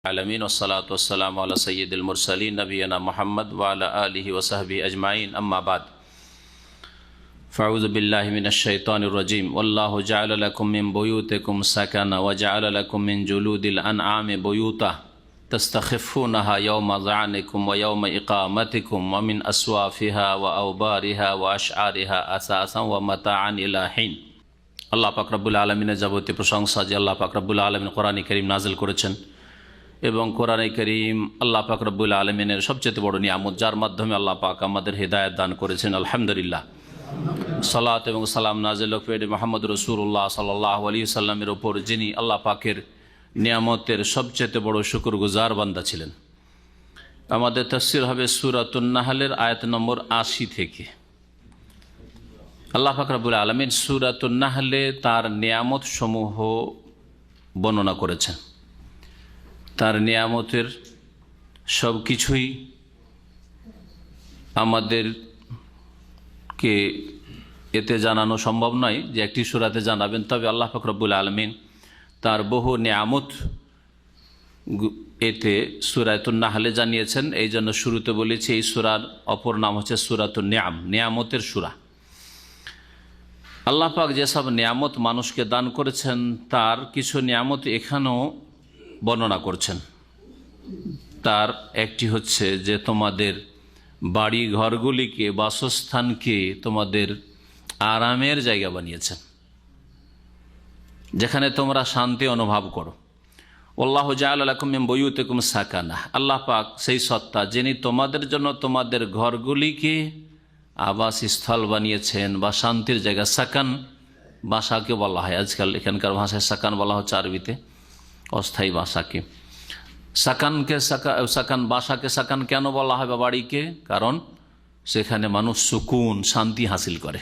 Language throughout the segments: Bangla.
आलमीन वस्सलातु वस्सलामु अला सय्यिदिल मुरसलीन नबीना मुहम्मद व अला आलिहि व सहबिहि अजमाइन अम्मा बाद फ़अऊज़ु बिल्लाहि मिनश शैतानिर रजीम वल्लाहु जअल लकुम मिन बुयूतिकुम सकना व जअल लकुम मिन जुलूदिल अनआमि बुयूता तस्तख़िफ़ूनहा यौम ज़अनिकुम व यौम इक़ामतिकुम व मिन अस्वाफ़िहा व औबारिहा व अशआरिहा असासन व मताअन इला हिन। আল্লাহ পাক রব্বুল আলমিনের যাবতীয় প্রশংসা যে আল্লাহ পাক রব্বুল আলমিন কোরআনে কারীম নাজিল করেছেন এবং কোরআনে কারীম আল্লাহ পাক রব্বুল আলমিনের সবচেয়ে বড় নিয়ামত, যার মাধ্যমে আল্লাহ পাক আমাদের হেদায়েত দান করেছেন। আলহামদুলিল্লাহ। সালাত এবং সালাম নাজিল হোক মুহাম্মদ রাসূলুল্লাহ সাল্লাল্লাহু আলাইহি ওয়াসাল্লামের ওপর, যিনি আল্লাহ পাকের নিয়ামতের সবচেয়ে বড় শুকরগুজার বান্দা ছিলেন। আমাদের তাফসীর হবে সূরাতুন নাহলের আয়াত নম্বর ৮০ থেকে। আল্লাহ পাক রব্বুল আলামিন সূরাতুন নাহলে তার নিয়ামত সমূহ বর্ণনা করেছেন। তার নিয়ামতের সব কিছুই আমাদেরকে এতে জানানো সম্ভব নয় যে একটি সূরাতে জানাবেন, তবে আল্লাহ পাক রব্বুল আলামিন তার বহু নিয়ামত এতে সূরাতুন নাহলে জানিয়েছেন। এই জন্য শুরুতে বলেছি এই সূরার অপর নাম হচ্ছে সূরাতুন নিয়াম, নিয়ামতের সূরা। আল্লাহ পাক যেসব নিয়ামত মানুষকে দান করেছেন তার কিছু নিয়ামত এখানেও বর্ণনা করছেন। তার একটি হচ্ছে যে তোমাদের বাড়ি ঘরগুলিকে, বাসস্থানকে তোমাদের আরামের জায়গা বানিয়েছেন, যেখানে তোমরা শান্তি অনুভব করো। আল্লাহু জাআলা লাকুম মিন বুয়ুতিকুম সাকানা, আল্লাহ পাক সেই সত্তা যিনি তোমাদের জন্য তোমাদের ঘরগুলিকে আবাসস্থল বানিয়েছেন বা শান্তির জায়গা। সাকান বাসাকে বলা হয়, আজকাল এখানকার ভাষায় সাকান বলা হচ্ছে আরবিতে, অস্থায়ী বাসাকে। সাকান বাসাকে সাকান কেন বলা হয় বা বাড়িকে? কারণ সেখানে মানুষ সুকুন, শান্তি হাসিল করে।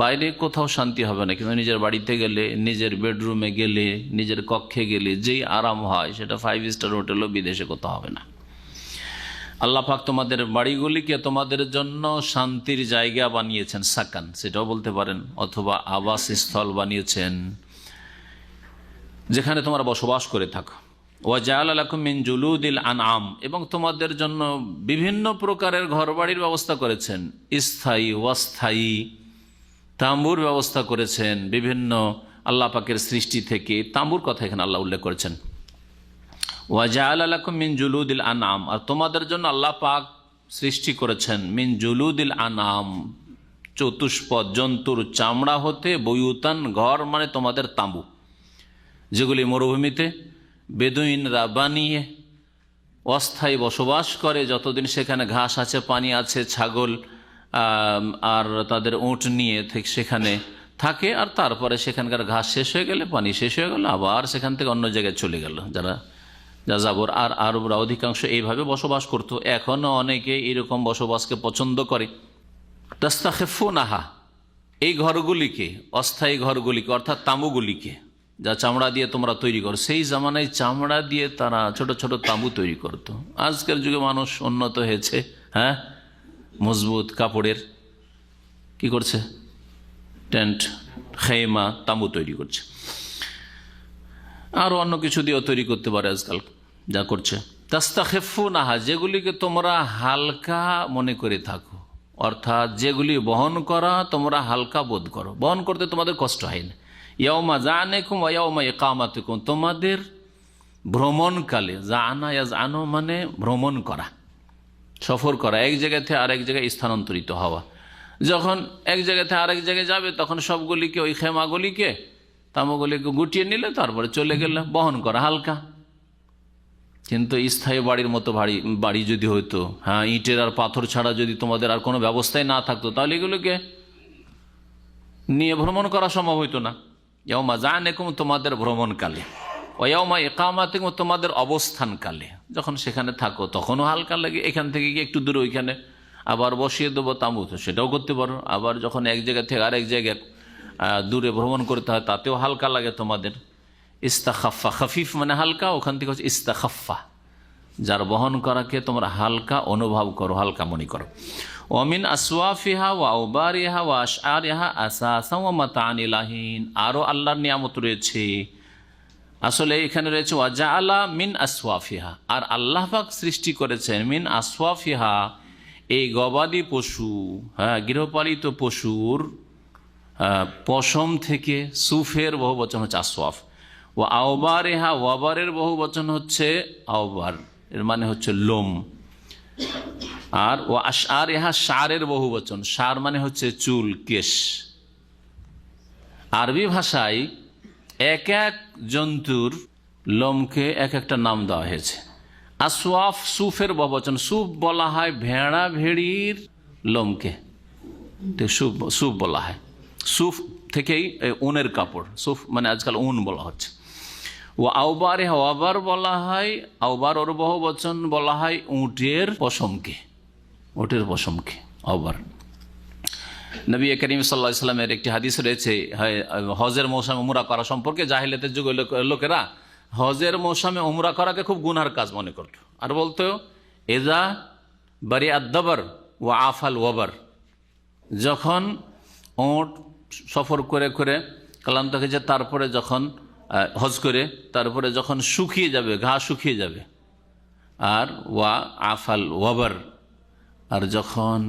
বাইরে কোথাও শান্তি হবে না, কিন্তু নিজের বাড়িতে গেলে, নিজের বেডরুমে গেলে, নিজের কক্ষে গেলে যেই আরাম হয় সেটা 5 স্টার হোটেলও বিদেশে কোথাও হবে না। আল্লাহ পাক তোমাদের বাড়িগুলিকে তোমাদের জন্য শান্তির জায়গা বানিয়েছেন, সাকান সেটাও বলতে পারেন, অথবা আবাসস্থল বানিয়েছেন যেখানে তোমরা বসবাস করে থাকো। ওয়া জাআলা লাকুম মিন জুলুদিল আনআম, এবং তোমাদের জন্য বিভিন্ন প্রকারের ঘরবাড়ির ব্যবস্থা করেছেন, স্থায়ী অস্থায়ী তাঁবুর ব্যবস্থা করেছেন। বিভিন্ন আল্লাহ পাকের সৃষ্টি থেকে তাঁবুর কথা এখানে আল্লাহ উল্লেখ করেছেন। ওয়া জাআলা লাকুম মিন জুলুদিল আনআম, আর তোমাদের জন্য আল্লাহ পাক সৃষ্টি করেছেন মিন জুলুদিল আনআম, চতুষ্পদ জন্তুর চামড়া হতে, বুয়ুতান ঘর মানে তোমাদের তাঁবু, যেগুলি মরুভূমিতে বেদুইনরা বানিয়ে অস্থায়ী বসবাস করে। যতদিন সেখানে ঘাস আছে, পানি আছে, ছাগল আর তাদের উট নিয়ে সেখানে থাকে, আর তারপরে সেখানকার ঘাস শেষ হয়ে গেলে, পানি শেষ হয়ে গেল, আবার সেখান থেকে অন্য জায়গায় চলে গেল যারা যাযাবর। আর আরবরা অধিকাংশ এইভাবে বসবাস করত। এখনও অনেকে এরকম বসবাসকে পছন্দ করে। তাস্তাখিফুনাহা, এই ঘরগুলিকে, অস্থায়ী ঘরগুলিকে অর্থাৎ তাঁবুগুলিকে, যা চামড়া দিয়ে তোমরা তৈরি করো, সেই জামানায় চামড়া দিয়ে তারা ছোট ছোট তাঁবু তৈরি করত। আজকের যুগে মানুষ উন্নত হয়েছে, হ্যাঁ, মজবুত কাপড়ের কি করছে, টেন্ট, খেমা, তাঁবু তৈরি করছে। আরও অন্য কিছু দিয়েও তৈরি করতে পারে আজকাল, যা করছে। তাস্তাখিফুনাহা, যেগুলিকে তোমরা হালকা মনে করে থাকো, অর্থাৎ যেগুলি বহন করা তোমরা হালকা বোধ করো, বহন করতে তোমাদের কষ্ট হয় না। ইয়াউমা জাআনিকুম ওয়া ইয়াউমা ইকামাতিকুম, তোমাদের ভ্রমণকালে, জাআনা ইয়াজআনু মানে ভ্রমণ করা, সফর করা, এক জায়গা থেকে আরেক জায়গায় স্থানান্তরিত হওয়া। যখন এক জায়গা থেকে আরেক জায়গায় যাবে তখন সবগুলিকে, ওই খেমাগুলিকে, তাঁবুগুলিকে গুটিয়ে নিলে তারপরে চলে গেলে, বহন করা হালকা। কিন্তু স্থায়ী বাড়ির মতো বাড়ি যদি হইতো, হ্যাঁ, ইটের আর পাথর ছাড়া যদি তোমাদের আর কোনো ব্যবস্থাই না থাকতো, তাহলে এগুলোকে নিয়ে ভ্রমণ করা সম্ভব হইতো না। ইয়াউমা জাআনিকুম, তোমাদের ভ্রমণকালে, ওয়া ইয়াউমা ইকামাতিকুম, তোমাদের অবস্থানকালে, যখন সেখানে থাকো তখনও হালকা লাগে। এখান থেকে গিয়ে একটু দূরে ওইখানে আবার বসিয়ে দেবো তাঁবু, তো সেটাও করতে পারো। আবার যখন এক জায়গা থেকে আরেক জায়গায় দূরে ভ্রমণ করতে হয়, তাতেও হালকা লাগে তোমাদের। ইস্তাখাফা, খাফিফ মানে হালকা, ওখান থেকে হচ্ছে ইস্তাখাফা, যার বহন করাকে তোমরা হালকা অনুভব করো, হালকা মনে করো। ওমিন আসওয়াফিহা ওয়া আওবারিহা ওয়া আশআরিহা আসাসাও ওয়া মাতাআন ইলা হিন, আরও আল্লাহর নিয়ামত রয়েছে আসলে এখানে রয়েছে ওয়াজাআলা মিন আসওয়াফিহা, আর আল্লাহ পাক সৃষ্টি করেছেন মিন আসওয়াফিহা, এই গবাদি পশু, হ্যাঁ, গৃহপালিত পশুর পশম থেকে। সুফের বহু বচন হচ্ছে আসওয়াফ। ও আওবারেহা, ওয়াবারের বহু বচন হচ্ছে আওবার, এর মানে হচ্ছে লোম। আর ও আশআরিহা, শারের বহু বচন, শার মানে হচ্ছে চুল, কেশ। আরবি ভাষায় এক এক জন্তুর লোমকে এক একটা নাম দেওয়া হয়েছে। আসওয়াফ সুফের বহুবচন, সুফ বলা হয় ভেড়া ভেড়ির লোমকে, সুফ বলা হয়। সুফ থেকেই উনের কাপড়, সুফ মানে আজকাল উন বলা হচ্ছে। ও আওবারে, আওবার বলা হয়, আওবার ওর বহুবচন বলা হয় উটের পশমকে, উটের পশমকে আওবার। নবী করিম সাল্লাল্লাহু আলাইহি ওয়াসাল্লামের একটি হাদিস রয়েছে হজের মৌসুমে উমরা করা সম্পর্কে। জাহিলিয়াতের যুগের লোকেরা হজের মৌসুমে উমরা করাকে খুব গুনহার কাজ মনে করত, আর বলতো এজা বারি আদাবর ও আফাল ওয়াবার, যখন ওট সফর করে করে ক্লান্ত হয়ে যায়, তারপরে যখন হজ করে তারপরে যখন শুকিয়ে যাবে, ঘাস শুকিয়ে যাবে, আর ওয়া আফাল ওয়াবার, আর যখন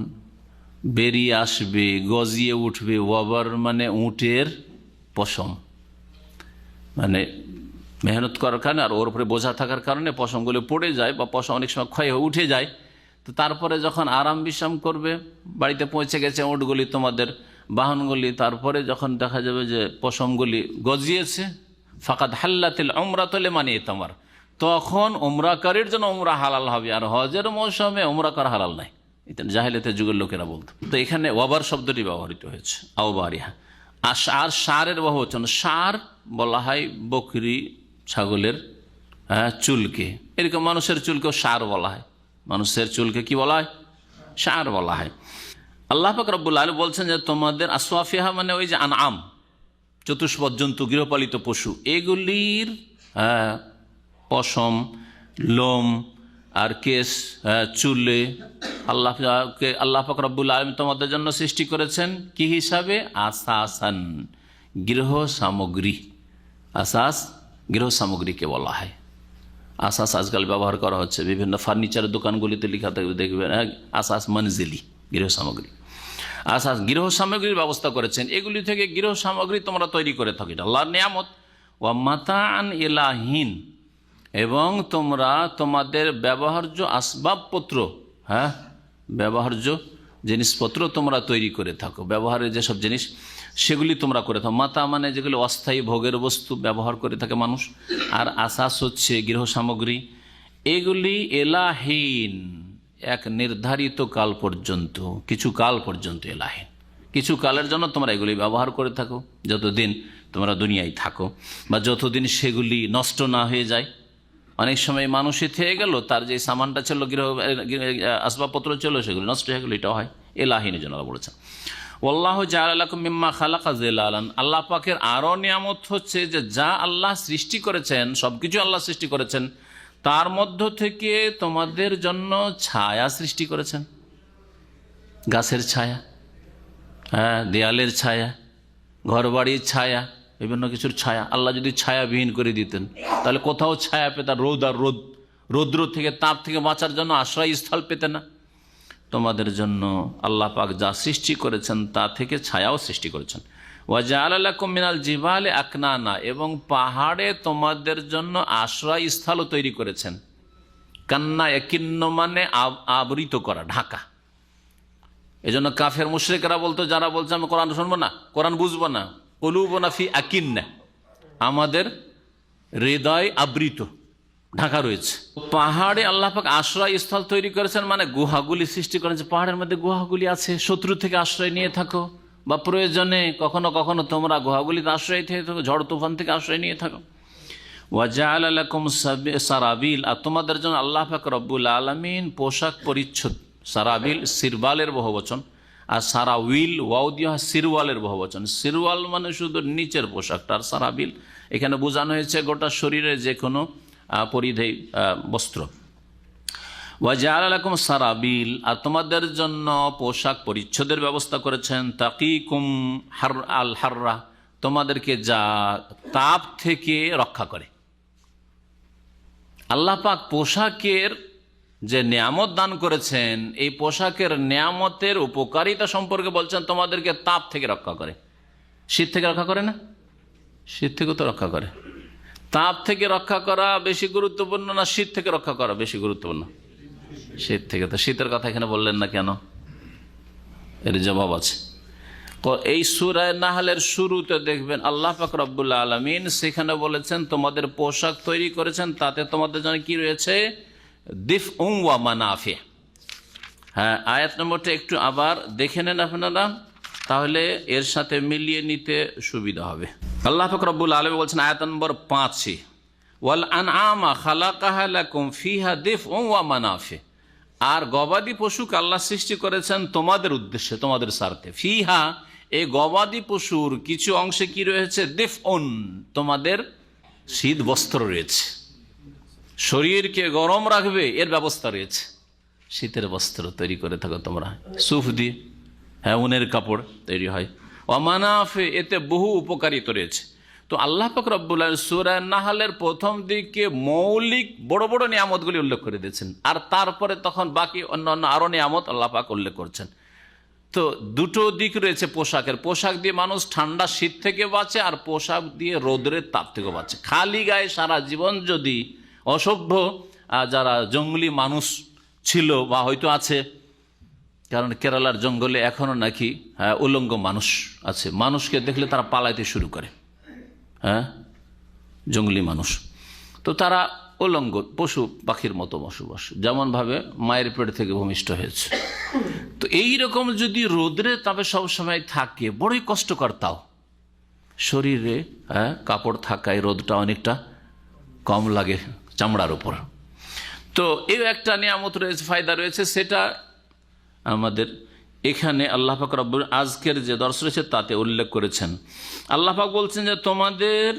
বেরিয়ে আসবে, গজিয়ে উঠবে, ওয়াবার মানে উটের পশম, মানে মেহনত করার কারণে আর ওর উপরে বোঝা থাকার কারণে পশমগুলো পড়ে যায় বা পশম অনেক সময় ক্ষয় হয়ে উঠে যায়। তো তারপরে যখন আরাম বিশ্রাম করবে, বাড়িতে পৌঁছে গেছে উটগুলি, তোমাদের বাহনগুলি, তারপরে যখন দেখা যাবে যে পশমগুলি গজিয়েছে, ফাকাদ হাল্লাতিল উমরাতুল লিমান ইতামার, তখন উমরাকারীর জন্য উমরা হালাল হবে, আর হজের মৌসুমে উমরা করা হালাল নাই। এটা জাহেলিয়াতের যুগের লোকেরা বলতো। তো এখানে ওয়াবার শব্দটি ব্যবহৃত হয়েছে, আওবারিহা। আর সারের বহুবচন, সার বলা হয় বকরি ছাগলের চুলকে, এরকম মানুষের চুলকেও সার বলা হয়, মানুষের চুলকে কি বলা হয়? সার বলা হয়। আল্লাহ পাক রব্বুল আলামিন বলছেন যে তোমাদের আসওয়াফিহা মানে ওই যে আনআম, চতুষ্পদ জন্তু, গৃহপালিত পশু, এগুলির পশম, লোম আর কেশ, চুলে আল্লাহ পাক রব্বুল আলামিন তোমাদের জন্য সৃষ্টি করেছেন কি হিসাবে? আসাসান, গৃহ সামগ্রী। আসাস গৃহ সামগ্রীকে বলা হয়। আসাস আজকাল ব্যবহার করা হচ্ছে বিভিন্ন ফার্নিচারের দোকানগুলিতে লেখা থাকবে, দেখবেন আসাস মনজিলি, গৃহ সামগ্রী। আসাস গৃহ সামগ্রীর ব্যবস্থা করেছেন, এগুলি থেকে গৃহ সামগ্রী তোমরা তৈরি করে থাকো, এটা আল্লাহর নিয়ামত। ওয়া মাতাআন ইলাহিন, এবং তোমরা তোমাদের ব্যবহার্য আসবাবপত্র, হ্যাঁ, ব্যবহার্য জিনিসপত্র তোমরা তৈরি করে থাকো, ব্যবহারের যেসব জিনিস সেগুলি তোমরা করে থাকো। মাতা মানে যেগুলি অস্থায়ী ভোগের বস্তু ব্যবহার করে থাকে মানুষ, আর আসাস হচ্ছে গৃহ সামগ্রী। এগুলি এলাহীন, এক নির্ধারিত কাল পর্যন্ত, কিছু কাল পর্যন্ত এলাহীন, কিছু কালের জন্য তোমরা এগুলি ব্যবহার করে থাকো, যতদিন তোমরা দুনিয়ায় থাকো, বা যতদিন সেগুলি নষ্ট না হয়ে যায়। অনেক সময় মানুষই থেকে গেল, তার যে সামানটা ছিল, গৃহ আসবাবপত্র ছিল, সেগুলি নষ্ট হয়ে গেল, এটা হয় এলাহীনের জন্য বলেছেন। ওয়াল্লাহু জাআলা লাকুম মিম্মা খালাকা যিলালান, আল্লাহ পাকের আরও নিয়ামত হচ্ছে যে যা আল্লাহ সৃষ্টি করেছেন, সবকিছু আল্লাহ সৃষ্টি করেছেন, তার মধ্য থেকে তোমাদের জন্য ছায়া সৃষ্টি করেছেন। গাছের ছায়া, হ্যাঁ, দেয়ালের ছায়া, ঘরবাড়ির ছায়া, বিভিন্ন কিছুর ছায়া। আল্লাহ যদি ছায়াবিহীন করে দিতেন তাহলে কোথাও ছায়া পেতে, রোদ আর রৌদ্র থেকে, তাপ থেকে বাঁচার জন্য আশ্রয়স্থল পেতে না। তোমাদের জন্য আল্লাহ পাক যা সৃষ্টি করেছেন তা থেকে ছায়াও সৃষ্টি করেছেন। ওয়া জাআলা লাকুম মিনাল জিবালি আকনানা, এবং পাহাড়ে তোমাদের জন্য আশ্রয়স্থলও তৈরি করেছেন। কান্না একিন্ন মানে আবৃত করা, ঢাকা। এজন্য কাফের মুশরিকরা বলতো, যারা বলছে আমি কোরআন শুনবো না, কোরআন বুঝবো না, কুলুবুনা ফি আকিন্না, আমাদের হৃদয় আবৃত, ঢাকা রয়েছে। পাহাড়ে আল্লাহ পাক আশ্রয়স্থল তৈরি করেছেন, মানে গুহাগুলি সৃষ্টি করেছে। পাহাড়ের মধ্যে গুহাগুলি আছে, শত্রু থেকে আশ্রয় নিয়ে থাকো, বা প্রয়োজনে কখনো কখনো তোমরা গুহাগুলিতে আশ্রয় থেকে থাকো, ঝড় তুফান থেকে আশ্রয় নিয়ে থাকো। ওয়া জাআলা লাকুম সারাবিল, আর তোমাদের জন্য আল্লাহ পাক রব্বুল আলামিন পোশাক পরিচ্ছদ, সারাবিল সিরবালের বহুবচন, আর সারাউইল ওয়াও দিয়া সিরওয়ালের বহুবচন। সিরওয়াল মানে শুধু নিচের পোশাকটা, আর সারাবিল এখানে বোঝানো হয়েছে গোটা শরীরে যে কোনো পরিধেয় বস্ত্র। ওয়া জাআলা লাকুম সারাবিল, আর তোমাদের জন্য পোশাক পরিচ্ছদের ব্যবস্থা করেছেন। তাকিকুম হার আল হাররা, তোমাদেরকে যা তাপ থেকে রক্ষা করে। আল্লাহ পাক পোশাকের যে নিয়ামত দান করেছেন, এই পোশাকের নিয়ামতের উপকারিতা সম্পর্কে বলছেন তোমাদেরকে তাপ থেকে রক্ষা করে। শীত থেকে রক্ষা করে না? শীত থেকে তো রক্ষা করে। তাপ থেকে রক্ষা করা বেশি গুরুত্বপূর্ণ না শীত থেকে রক্ষা করা বেশি গুরুত্বপূর্ণ? শীত থেকে। তো শীতের কথা এখানে বললেন না কেন? এর জবাব আছে। এই সূরা নাহলের শুরুতে দেখবেন আল্লাহ পাক রব্বুল আলামিন সেখানে বলেছেন তোমাদের পোশাক তৈরি করেছেন, তাতে তোমাদের জন্য কি রয়েছে? দিফউন ওয়া মানাফি। হ্যাঁ, আয়াত নম্বরটা একটু আবার দেখে নেন আপনারা, তাহলে এর সাথে মিলিয়ে নিতে সুবিধা হবে। আল্লাহ পাক রব্বুল আলামিন বলছেন আয়াত নম্বর 5, ওয়াল আনআমা খালাকাহা লাকুম ফিহা দিফউন ওয়া মানাফি। আর গবাদি পশুকে আল্লাহ সৃষ্টি করেছেন তোমাদের উদ্দেশ্যে, তোমাদের স্বার্থে। ফিহা, এই গবাদি পশুর কিছু অংশে কি রয়েছে? দিফউন, তোমাদের শীত বস্ত্র রয়েছে, শরীরকে গরম রাখবে এর ব্যবস্থা রয়েছে। শীতের বস্ত্র তৈরি করে থাকো তোমরা সুফ দিয়ে, হ্যাঁ, উনের কাপড় তৈরি হয়। ওয়ামানাফে, এতে বহু উপকারিতা রয়েছে। তো আল্লাহ পাক রব্বুল আলামিন সূরা নাহলের প্রথম দিকে মৌলিক বড় বড় নিয়ামতগুলি উল্লেখ করে দিয়েছেন, আর তারপরে তখন বাকি অন্যান্য আরো নিয়ামত আল্লাহ পাক উল্লেখ করছেন। তো দুটো দিক রয়েছে পোশাকের। পোশাক দিয়ে মানুষ ঠান্ডা শীত থেকে বাঁচে, আর পোশাক দিয়ে রোদ্রের তাপ থেকে বাঁচে। খালি গায়ে সারা জীবন যদি অসভ্য যারা জঙ্গলি মানুষ ছিল বা হয়তো আছে, কারণ কেরালার জঙ্গলে এখনো নাকি উলঙ্গ মানুষ আছে, মানুষকে দেখলে তারা পালাইতে শুরু করে, হ্যাঁ, জঙ্গলি মানুষ। তো তারা উলঙ্গ পশু পাখির মতো বসবাস, যেমনভাবে মায়ের পেট থেকে ভূমিষ্ঠ হয়েছে। তো এইরকম যদি রোদ্রে তবে সবসময় থাকে, বড়ই কষ্টকর। তাও শরীরে কাপড় থাকায় রোদটা অনেকটা কম লাগে চামড়ার উপর। তো এই একটা নিয়ামত রয়েছে, ফায়দা রয়েছে, সেটা আমাদের এখানে আল্লাহ পাক রব্বুল আজকের যে দর্শ রয়েছে তাতে উল্লেখ করেছেন। আল্লাহ পাক বলছেন যে তোমাদের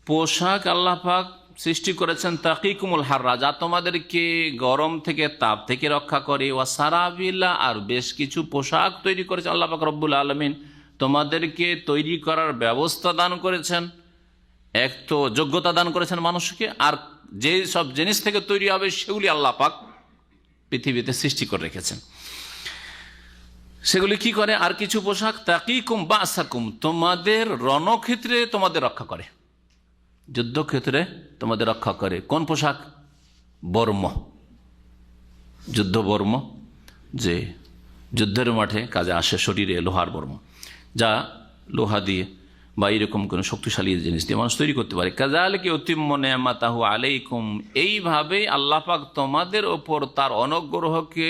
পোশাক আল্লাহ পাক সৃষ্টি করেছেন তাকিকুমুল হাররা, যা তোমাদেরকে গরম থেকে তাপ থেকে রক্ষা করে। ওয়া সারাবিলা, আর বেশ কিছু পোশাক তৈরি করেছে আল্লাহ পাক রব্বুল আলামিন, তোমাদেরকে তৈরি করার ব্যবস্থা দান করেছেন। এক তো যোগ্যতা দান করেছেন মানুষকে, আর যে সব জিনিস থেকে তৈরি হবে সেগুলি আল্লাহ পাক পৃথিবীতে সৃষ্টি করে রেখেছেন। সেগুলি কি করে? আর কিছু পোশাক তাকিকুম বাসাকুম, তোমাদের রণক্ষেত্রে তোমাদের রক্ষা করে, যুদ্ধক্ষেত্রে তোমাদের রক্ষা করে। কোন পোশাক? বর্ম, যুদ্ধ বর্ম, যে যুদ্ধের মাঠে কাজে আসে, শরীরে লোহার বর্ম, যা লোহা দিয়ে বা এরকম কোনো শক্তিশালী জিনিস দিয়ে মানুষ তৈরি করতে পারে। কাযালিকা ইউতিম্মু নি'মাতাহু আলাইকুম, এইভাবেই আল্লাহ পাক তোমাদের ওপর তার অনুগ্রহকে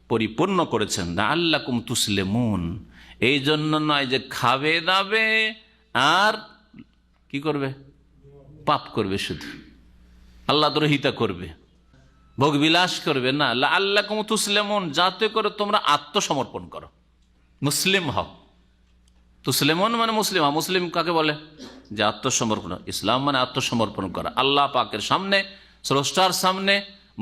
পরিপূর্ণ করেছেন। লাআল্লাকুম তুসলিমুন, এই জন্য নয় যে খাবে দাবে আর কি করবে? পাপ করবে, শুধু আল্লাহ দ্রোহিতা করবে, ভোগ বিলাস করবে না। লাআল্লাকুম তুসলিমুন, যাতে করে তোমরা আত্মসমর্পণ করো, মুসলিম হও। তুসলিমুন মানে মুসলিম। মুসলিম কাকে বলে? যে আত্মসমর্পণ। ইসলাম মানে আত্মসমর্পণ করা আল্লাহ পাকের সামনে, স্রষ্টার সামনে,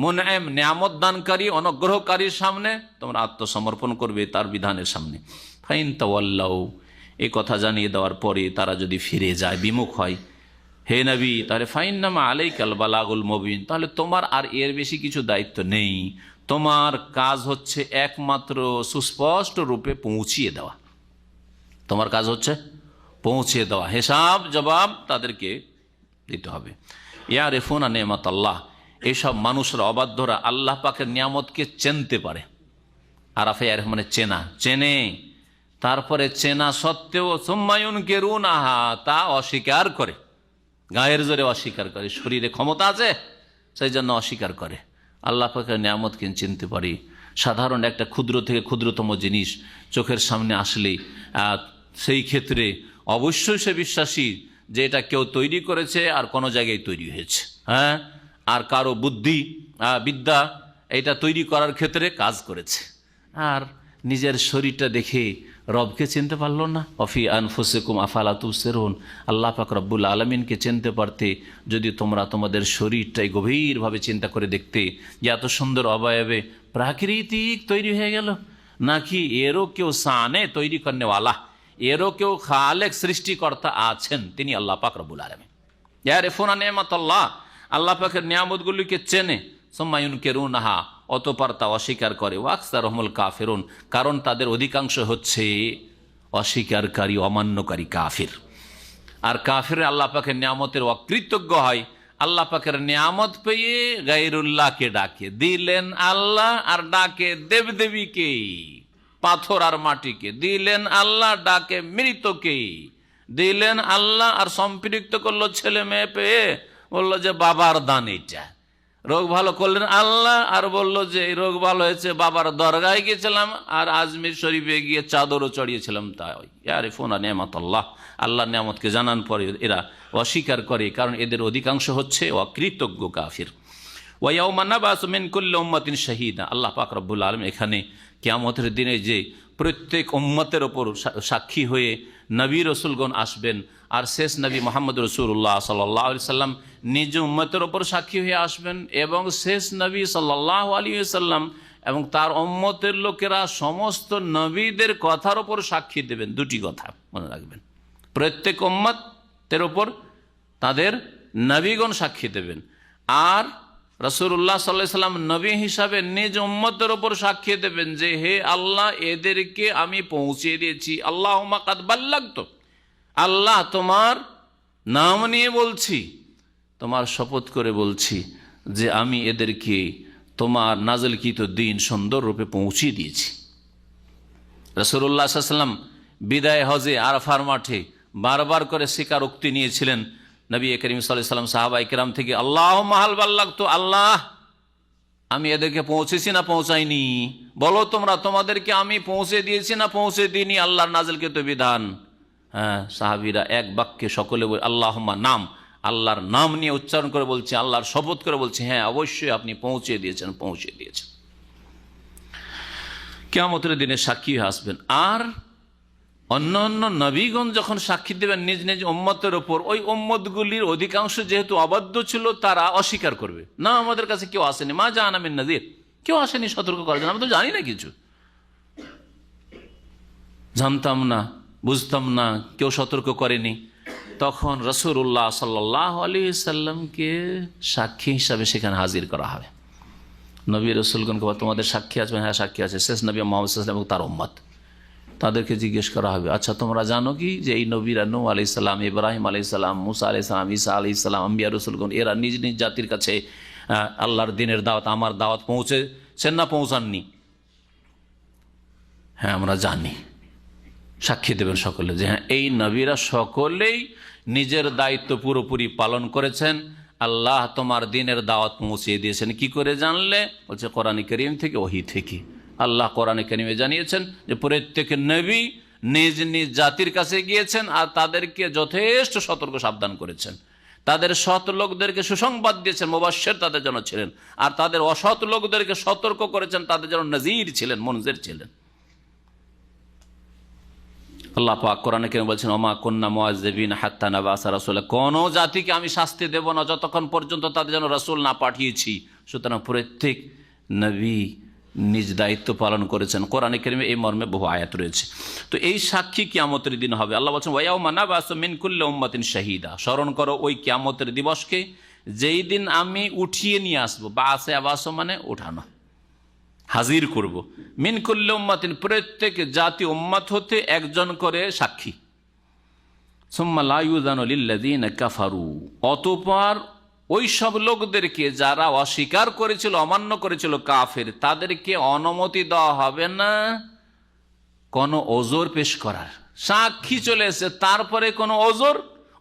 মুনআম নিয়ামত দানকারী অনুগ্রহকারীর সামনে তোমরা আত্মসমর্পণ করবে, তার বিধানের সামনে। ফাইন তাওয়াল্লাউ, এই কথা জানিয়ে দেওয়ার পরে তারা যদি ফিরে যায়, বিমুখ হয়, হে নবী, তাহলে ফাইন্নামা আলাইকাল বালাগুল মুবিন, তাহলে তোমার আর এর বেশি কিছু দায়িত্ব নেই। তোমার কাজ হচ্ছে একমাত্র সুস্পষ্ট রূপে পৌঁছিয়ে দেওয়া। তোমার কাজ হচ্ছে পৌঁছিয়ে দেওয়া, হিসাব জবাব তাদেরকে দিতে হবে। ইয়ারিফুনা নি'মাত আল্লাহ, এইসব মানুষরা, অবাধ্যরা আল্লাহ পাকের নিয়ামতকে চিনতে পারে। আরাফে ইয়ারিফ মানে চেনা, চেনে, তারপরে চেনা সত্ত্বেও সুম্মা ইউনকিরুনাহা, তা অস্বীকার করে, গায়ের জোরে অস্বীকার করে। শরীরে ক্ষমতা আছে সেই জন্য অস্বীকার করে। আল্লাহ পাকের নিয়ামতকে চিনতে পারি। সাধারণ একটা ক্ষুদ্র থেকে ক্ষুদ্রতম জিনিস চোখের সামনে আসলেই সেই ক্ষেত্রে অবশ্যই সে বিশ্বাসী যে এটা কেউ তৈরি করেছে আর কোনো জায়গায় তৈরি হয়েছে, হ্যাঁ, আর কারো বুদ্ধি বিদ্যা এটা তৈরি করার ক্ষেত্রে কাজ করেছে। আর নিজের শরীরটা দেখে রবকে চিনতে পারলো না। অফি আনফুসিকুম আফালা তুবসিরুন, আল্লাহ পাক রব্বুল আলামিনকে চিনতে পারতে যদি তোমরা তোমাদের শরীরটাই গভীরভাবে চিন্তা করে দেখতে যে এত সুন্দর অবয়বে প্রাকৃতিক তৈরি হয়ে গেল, নাকি এরও কেউ সানে তৈরি করনেওয়ালা, এরও কেউ খালেক সৃষ্টিকর্তা আছেন, তিনি আল্লাহ পাক রব্বুল আলামিন। ইয়ারিফুনা নি'মাতাল্লাহ, আল্লাহ পাকের নিয়ামতগুলিকে চেনে, সুম্মায়ুন কেরুনাহা, অতঃপর তা অস্বীকার করে, ওয়াকসারহুমুল কাফিরুন, কারণ তাদের অধিকাংশ হচ্ছে অস্বীকারী, অমান্যকারী কাফির। আর কাফির আল্লাহ পাকের নিয়ামতের অকৃতজ্ঞ হয়। আল্লাহ পাকের নিয়ামত পেয়ে গায়রুল্লাহকে ডাকে, দিলেন আল্লাহ আর ডাকে দেবদেবীকে, পাথর আর মাটিকে, দিলেন আল্লাহ ডাকে মৃতকে, দিলেন আল্লাহ আর সম্পৃক্ত করলো ছেলে মেয়ে পেয়ে, বললো যে বাবার দান এটা। রোগ ভালো করলেন আল্লাহ আর বললো যে এই রোগ ভালো হয়েছে বাবার দরগায় গিয়েছিলাম আর আজমির শরীফে গিয়ে চাদরও চড়িয়েছিলাম। তাই ইয়ারিফুনা নিয়ামাতাল্লাহ, আল্লাহ নিয়ামতকে জানান পরে এরা অস্বীকার করে, কারণ এদের অধিকাংশ হচ্ছে অকৃতজ্ঞ কাফির। ওয়াইয়াউমা নাবআসু মিন কুল্লি উম্মাতিন শাহীদা, আল্লাহ পাক রব্বুল আলামিন এখানে কিয়ামতের দিনে যে প্রত্যেক উম্মতের ওপর সাক্ষী হয়ে নবী রসুলগণ আসবেন, আর শেষ নবী মোহাম্মদ রসুল্লাহ সাল্লাল্লাহু আলাইহি সাল্লাম নিজ উম্মতের ওপর সাক্ষী হয়ে আসবেন, এবং শেষ নবী সাল্লাল্লাহু আলাইহি সাল্লাম এবং তার উম্মতের লোকেরা সমস্ত নবীদের কথার ওপর সাক্ষী দেবেন। দুটি কথা মনে রাখবেন, প্রত্যেক উম্মতের ওপর তাদের নবীগণ সাক্ষী দেবেন, আর রাসূলুল্লাহ সাল্লাল্লাহু আলাইহি সাল্লাম নবী হিসাবে নিজ উম্মতের ওপর সাক্ষী দেবেন যে হে আল্লাহ, এদেরকে আমি পৌঁছে দিয়েছি। আল্লাহুম্মা কাদ বাল্লাগতু, আল্লাহ তোমার নাম নিয়ে বলছি, তোমার শপথ করে বলছি যে আমি এদেরকে তোমার নাযিলকৃত দ্বীন সুন্দর রূপে পৌঁছে দিয়েছি। রাসূলুল্লাহ সাল্লাল্লাহু আলাইহি সাল্লাম বিদায় হজে আরাফার মাঠে বারবার করে স্বীকারোক্তি নিয়েছিলেন নবী করিম সাল্লাল্লাহু আলাইহি সাল্লাম সাহাবায়ে কেরাম থেকে, আল্লাহুম্মা হাল বাল্লাগতু, আল্লাহ আমি এদেরকে পৌঁছেছি না পৌঁছাইনি, বলো তোমরা, তোমাদেরকে আমি পৌঁছে দিয়েছি না পৌঁছে দিইনি আল্লাহর নাযিলকৃত বিধান। হ্যাঁ, সাহাবীরা এক বাক্যে সকলে আল্লাহুম্মা, নাম, আল্লাহর নাম নিয়ে উচ্চারণ করে বলছে, আল্লাহর শপথ করে বলছে, হ্যাঁ অবশ্যই আপনি পৌঁছে দিয়েছেন, পৌঁছে দিয়েছেন। কিয়ামতের দিনে সাক্ষী আসবেন, আর অন্য অন্য নবীগণ যখন সাক্ষী দেবেন নিজ নিজ উম্মতের ওপর, ওই উম্মতগুলির অধিকাংশ যেহেতু অবাধ্য ছিল, তারা অস্বীকার করবে, না আমাদের কাছে কেউ আসেনি, মা জাআনা মিন নাযীর, কেউ আসেনি সতর্ক করার জন্য, আমরা তো জানি না কিছু, জানতাম না, বুঝতাম না, কেউ সতর্ক করেনি। তখন রাসূলুল্লাহ সাল্লাল্লাহু আলাইহি সাল্লামকে সাক্ষী হিসাবে সেখানে হাজির করা হবে। নবী রাসূলগণকে তোমাদের সাক্ষী আছে? হ্যাঁ সাক্ষী আছে, শেষ নবী মুহাম্মদ সাল্লাল্লাহু আলাইহি ওয়াসাল্লাম এবং তার উম্মত। তাদেরকে জিজ্ঞেস করা হবে, আচ্ছা তোমরা জানো কি যে এই নবীরা নূহ আলাইহিস সালাম, ইব্রাহিম আলাইহিস সালাম, মুসা আলাইহিস সালাম, ঈসা আলাইহিস সালাম, আম্বিয়া রাসূলগণ, এরা নিজ নিজ জাতির কাছে আল্লাহর দ্বীনের দাওয়াত, আমার দাওয়াত পৌঁছেছেন না পৌঁছাননি? হ্যাঁ আমরা জানি। সাক্ষী দেবেন সকলে যে হ্যাঁ এই নবীরা সকলেই নিজের দায়িত্ব পুরোপুরি পালন করেছেন, আল্লাহ তোমার দ্বীনের দাওয়াত পৌঁছে দিয়েছেন। কি করে জানলে? বলছে কোরআন কারীম থেকে, ওহী থেকে। আল্লাহ কোরআন কারীমে জানিয়েছেন যে প্রত্যেক নবী নিজ নিজ জাতির কাছে গিয়েছেন আর তাদেরকে যথেষ্ট সতর্ক সাবধান করেছেন, তাদের সৎ লোকদেরকে সুসংবাদ দিয়েছেন, মুবাশশির তাদের জন্য ছিলেন, আর তাদের অসৎ লোকদেরকে সতর্ক করেছেন, তাদের জন্য নাযীর ছিলেন, মুনজির ছিলেন। আল্লাহ পাক কোরআনে কেন বলছেন, ওমা কুন্না মুআযযিবিনা হাত্তা নাবআসা রাসূলা, কোন জাতিকে আমি শাস্তি দেব না যতক্ষণ পর্যন্ত তাদের জন্য রাসূল না পাঠিয়েছি। সুতরাং প্রত্যেক নবী নিজ দায়িত্ব পালন করেছেন। কোরআনে কারীমে এই মর্মে বহু আয়াত রয়েছে। তো এই সাক্ষী কিয়ামতের দিন হবে। আল্লাহ বলছেন ওয়ায়াউমা নাবআসু মিন কুল্লি উম্মাতিন শাহীদা, স্মরণ করো ওই কিয়ামতের দিবসকে যেই দিন আমি উঠিয়ে নিয়ে আসবো। বাসে আবাস মানে উঠানো, হাজির করব। মিন কুল্লি উম্মাতিন, প্রত্যেক জাতি উম্মত হতে একজন করে সাক্ষী। সুম্মা লা ইউযানু লিল্লাযীনা কাফারু, অতঃপর ওই সব লোকদেরকে যারা অস্বীকার করেছিল, অমান্য করেছিল, কাফের, তাদেরকে অনুমতি দেওয়া হবে না কোনো ওজোর পেশ করার। সাক্ষী চলে এসে তারপরে কোনো ওজোর,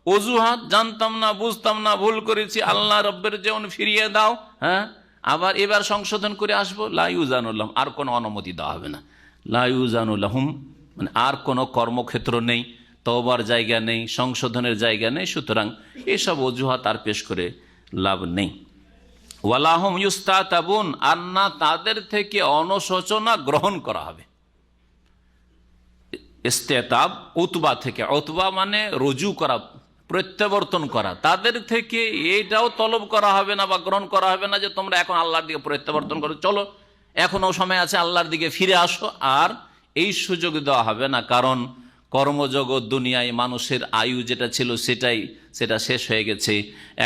অজুহাত, জানতাম না, বুঝতাম না, ভুল করেছি, আল্লাহ রব্বের যেমন ফিরিয়ে দাও, হ্যাঁ আবার এবার সংশোধন করে আসবো, লা ইউযানু লাহুম, আর কোনো অনুমতি দেওয়া হবে না। লা ইউযানু লাহুম মানে আর কোনো কর্মক্ষেত্র নেই, তওবার জায়গা নেই, সংশোধনের জায়গা নেই। সুতরাং এসব অজুহাত আর পেশ করে লাভ নেই। ওয়ালা হুম ইউস্তাতাবুন, আর না তাদের থেকে অনুশোচনা গ্রহণ করা হবে। ইস্তেতাব উতবা থেকে, উতবা মানে রুজু করা, প্রত্যাবর্তন করা, তাদের থেকে এইটাও তলব করা হবে না বা গ্রহণ করা হবে না যে তোমরা এখন আল্লাহর দিকে প্রত্যাবর্তন করো, চলো এখনো সময় আছে, আল্লাহর দিকে ফিরে আসো, আর এই সুযোগ দেওয়া হবে না। কারণ কর্মজগৎ দুনিয়ায় মানুষের আয়ু যেটা ছিল সেটা শেষ হয়ে গেছে।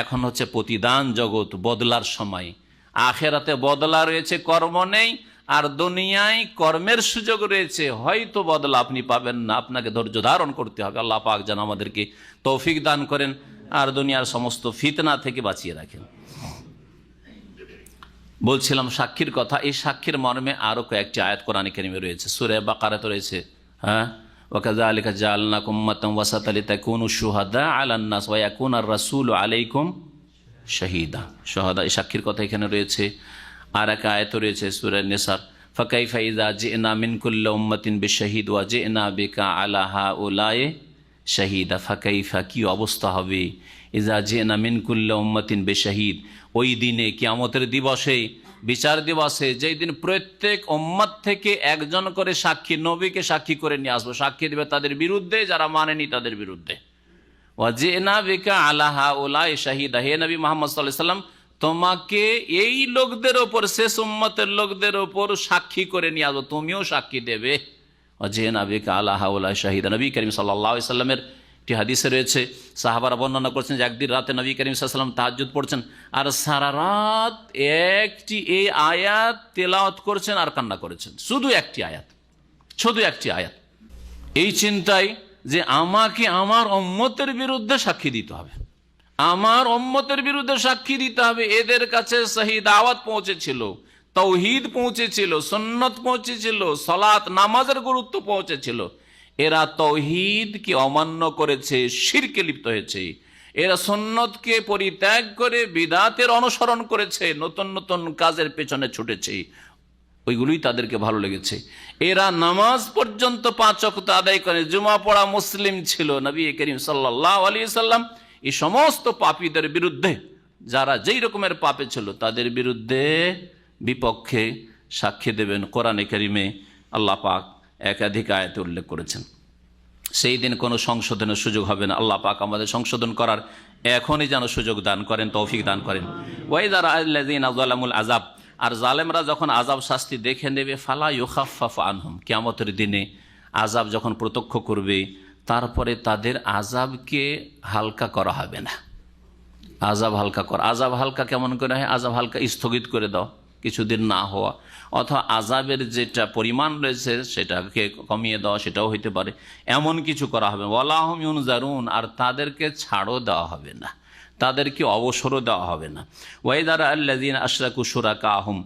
এখন হচ্ছে প্রতিদান জগৎ, বদলার সময়। আখেরাতে বদলা রয়েছে, কর্ম নেই, আর দুনিয়ায় কর্মের সুযোগ রয়েছে। হয়তো বদলা আপনি পাবেন না, আপনাকে ধৈর্য ধারণ করতে হবে। আল্লাহ পাক যেন আমাদেরকে তৌফিক দান করেন আর দুনিয়ার সমস্ত ফিতনা থেকে বাঁচিয়ে রাখেন। বলছিলাম সাক্ষীর কথা। এই সাক্ষীর মর্মে আরো কয়েকটি আয়াত কোরআনে কারিমে রয়েছে, সূরা বাকারাতে রয়েছে। হ্যাঁ, ওয়াকাযালিকা জাআলনাকুম উম্মাতান ওয়াসাতান লিতাকুনু শুহাদা আলান নাস ওয়া ইয়াকুনার রাসূলু আলাইকুম শাহীদা। শুহাদা, এই সাক্ষীর কথা এখানে রয়েছে। আর এক আয়াত রয়েছে সূরা নিসার, ফাকাইফা ইযা জি'না মিন কুল্লি উম্মাতিন বিশাহীদ ওয়া জি'না বিকা আলা হাউলাই শাহীদা। ফাকাইফা, কি অবস্থা হবে, ইযা জি'না মিন কুল্লি উম্মাতিন বিশাহীদ, ওই দিনে কিয়ামতের দিবসে, বিচার দিবসে, যেই দিন প্রত্যেক উম্মত থেকে একজন করে সাক্ষী, নবীকে সাক্ষী করে নিয়ে আসবো। সাক্ষী দেবে তাদের বিরুদ্ধে, যারা মানেনি তাদের বিরুদ্ধে। ওয়াজিনা বিকা আলা হাউলাই শাহীদা, হে নবী মুহাম্মদ সাল্লাল্লাহু আলাইহি ওয়াসাল্লাম, তোমাকে এই লোকদের ওপর, শেষ উম্মতের লোকদের ওপর সাক্ষী করে নিয়ে আসবো, তুমিও সাক্ষী দেবে। ওয়াজিনা বিকা আলা হাউলাই শাহীদা। নবী করিম সাল্লাল্লাহু আলাইহি ওয়াসাল্লামের একটি হাদিসে রয়েছে, সাহাবারা বর্ণনা করছেন যে একদিন রাতে নবী করিম সাল্লাল্লাহু আলাইহি ওয়াসাল্লাম তাহাজ্জুদ পড়ছেন আর সারা রাত একটি এই আয়াত তেলাওয়াত করছেন আর কান্না করেছেন। শুধু একটি আয়াত, শুধু একটি আয়াত। এই চিন্তায় যে আমাকে আমার উম্মতের বিরুদ্ধে সাক্ষী দিতে হবে, আমার উম্মতের বিরুদ্ধে সাক্ষী দিতে হবে। এদের কাছে সহি দাওয়াত পৌঁছেছিল, তাওহীদ পৌঁছেছিল, সুন্নাত পৌঁছেছিল, সালাত নামাজের গুরুত্ব পৌঁছেছিল। এরা তাওহীদকে অমান্য করেছে, শিরকে লিপ্ত হয়েছে। এরা সুন্নতকে পরিত্যাগ করে বিদআতের অনুসরণ করেছে, নতুন নতুন কাজের পেছনে ছুটেছে, ওইগুলোই তাদেরকে ভালো লেগেছে। এরা নামাজ পর্যন্ত 5 ওয়াক্ত আদায় করে, জুমা পড়া মুসলিম ছিল। নবী করিম সাল্লাল্লাহু আলাইহি সাল্লাম এই সমস্ত পাপীদের বিরুদ্ধে, যারা যেই রকমের পাপে ছিল, তাদের বিরুদ্ধে বিপক্ষে সাক্ষী দেবেন। কোরআনে কারিমে আল্লাহ পাক একাধিক আয়াতে উল্লেখ করেছেন। সেই দিন কোনো সংশোধনের সুযোগ হবে না। আল্লাহ পাক আমাদের সংশোধন করার এখনই যেন সুযোগ দান করেন, তৌফিক দান করেন। ওয়াইদা রাআল্লাযীনা যালামুল আযাব, আর জালেমরা যখন আযাব শাস্তি দেখে নেবে, ফালা ইউখাফফাফু আনহুম, কিয়ামতের দিনে আযাব যখন প্রত্যক্ষ করবে, তারপরে তাদের আযাবকে হালকা করা হবে না। আযাব হালকা করা, আযাব হালকা কেমন করে হয়? আযাব হালকা স্থগিত করে দাও, কিছুদিন না হওয়া, অথবা আযাবের যেটা পরিমাণ রয়েছে সেটাকে কমিয়ে দেওয়া, সেটাও হইতে পারে। এমন কিছু করা হবে। ওয়ালা হুম ইউনজারুন, আর তাদেরকে ছাড়ও দেওয়া হবে না, তাদেরকে অবসরও দেওয়া হবে না। ওয়াইদারা আল্লাযীনা আশরাকু শুরাকাহুম,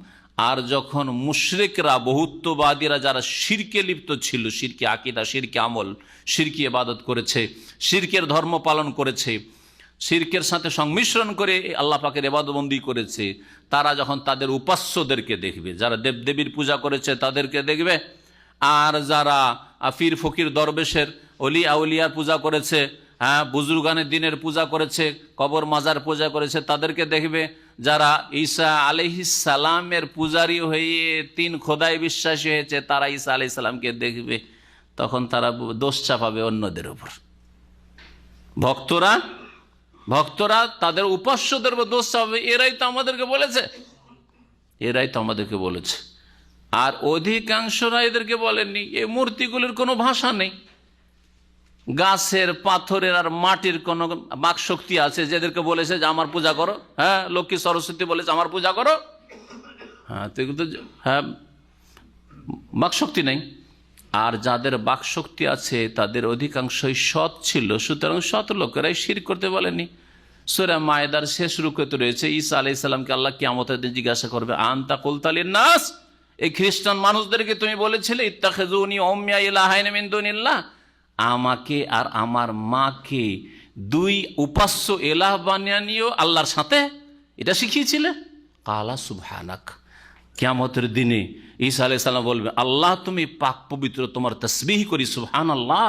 আর যখন মুশরিকরা, বহুত্ববাদীরা, যারা শিরকে লিপ্ত ছিল, শিরকি আকীদা, শিরকি আমল, শিরকি ইবাদত করেছে, শিরকের ধর্ম পালন করেছে, শিরকের সাথে সংমিশ্রণ করে আল্লাহ পাকের ইবাদতবন্দি করেছে, তারা যখন তাদের উপাস্যদেরকে দেখবে, যারা দেবদেবীর পূজা করেছে তাদেরকে দেখবে, আর যারা পীর ফকির দরবেশের, অলি আউলিয়ার পূজা করেছে, হ্যাঁ, বুজুর্গানের দিনের পূজা করেছে, কবর মাজার পূজা করেছে, তাদেরকে দেখবে। যারা ঈসা আলাইহিস সালামের পূজারী হয়ে 3 খোদায় বিশ্বাসী হয়েছে, তারা ঈসা আলাইহিস সালামকে দেখবে। তখন তারা দোষ চাপাবে অন্যদের উপর। ভক্তরা তাদের উপাস্যদের উপর দোষ চাপাবে, এরাই তো আমাদেরকে বলেছে, এরাই তো আমাদেরকে বলেছে। আর অধিকাংশরা এদেরকে বলেননি। এই মূর্তিগুলির কোনো ভাষা নেই, গাছের, পাথরের আর মাটির কোনো বাকশক্তি আছে যেদেরকে বলেছে যে আমার পূজা করো। হ্যাঁ, লক্ষ্মী সরস্বতী বলেছে আমার পূজা করো। হ্যাঁ, তো এগুলো তো, হ্যাঁ, বাকশক্তি নেই। আর যাদের বাকশক্তি আছে তাদের অধিকাংশই সৎ ছিল, সুতরাং সৎ লোকেরাই শিরক করতে বলেনি। সূরা মায়েদার শেষ রুকুতে রয়েছে, ঈসা আলাইহিস সালামকে আল্লাহ কিয়ামতের দিন জিজ্ঞাসা করবে, আনতা কুলতা লিন-নাস, এই খ্রিস্টান মানুষদেরকে তুমি বলেছিলে ইত্তাখিযুনি ওয়া উম্মিয়া ইলাহাইন মিন দুনিল্লাহ, আমাকে আর আমার মাকে 2 উপাস্য এলাহ বানিয়ে নিও আল্লাহর সাথে, এটা শিখিয়েছিলে? কালা সুবহানাক, কিয়ামতের দিনে ঈসা আলাইহিস সালাম বলবে, আল্লাহ তুমি পাক পবিত্র, তোমার তাসবিহ করি, সুবহানাল্লাহ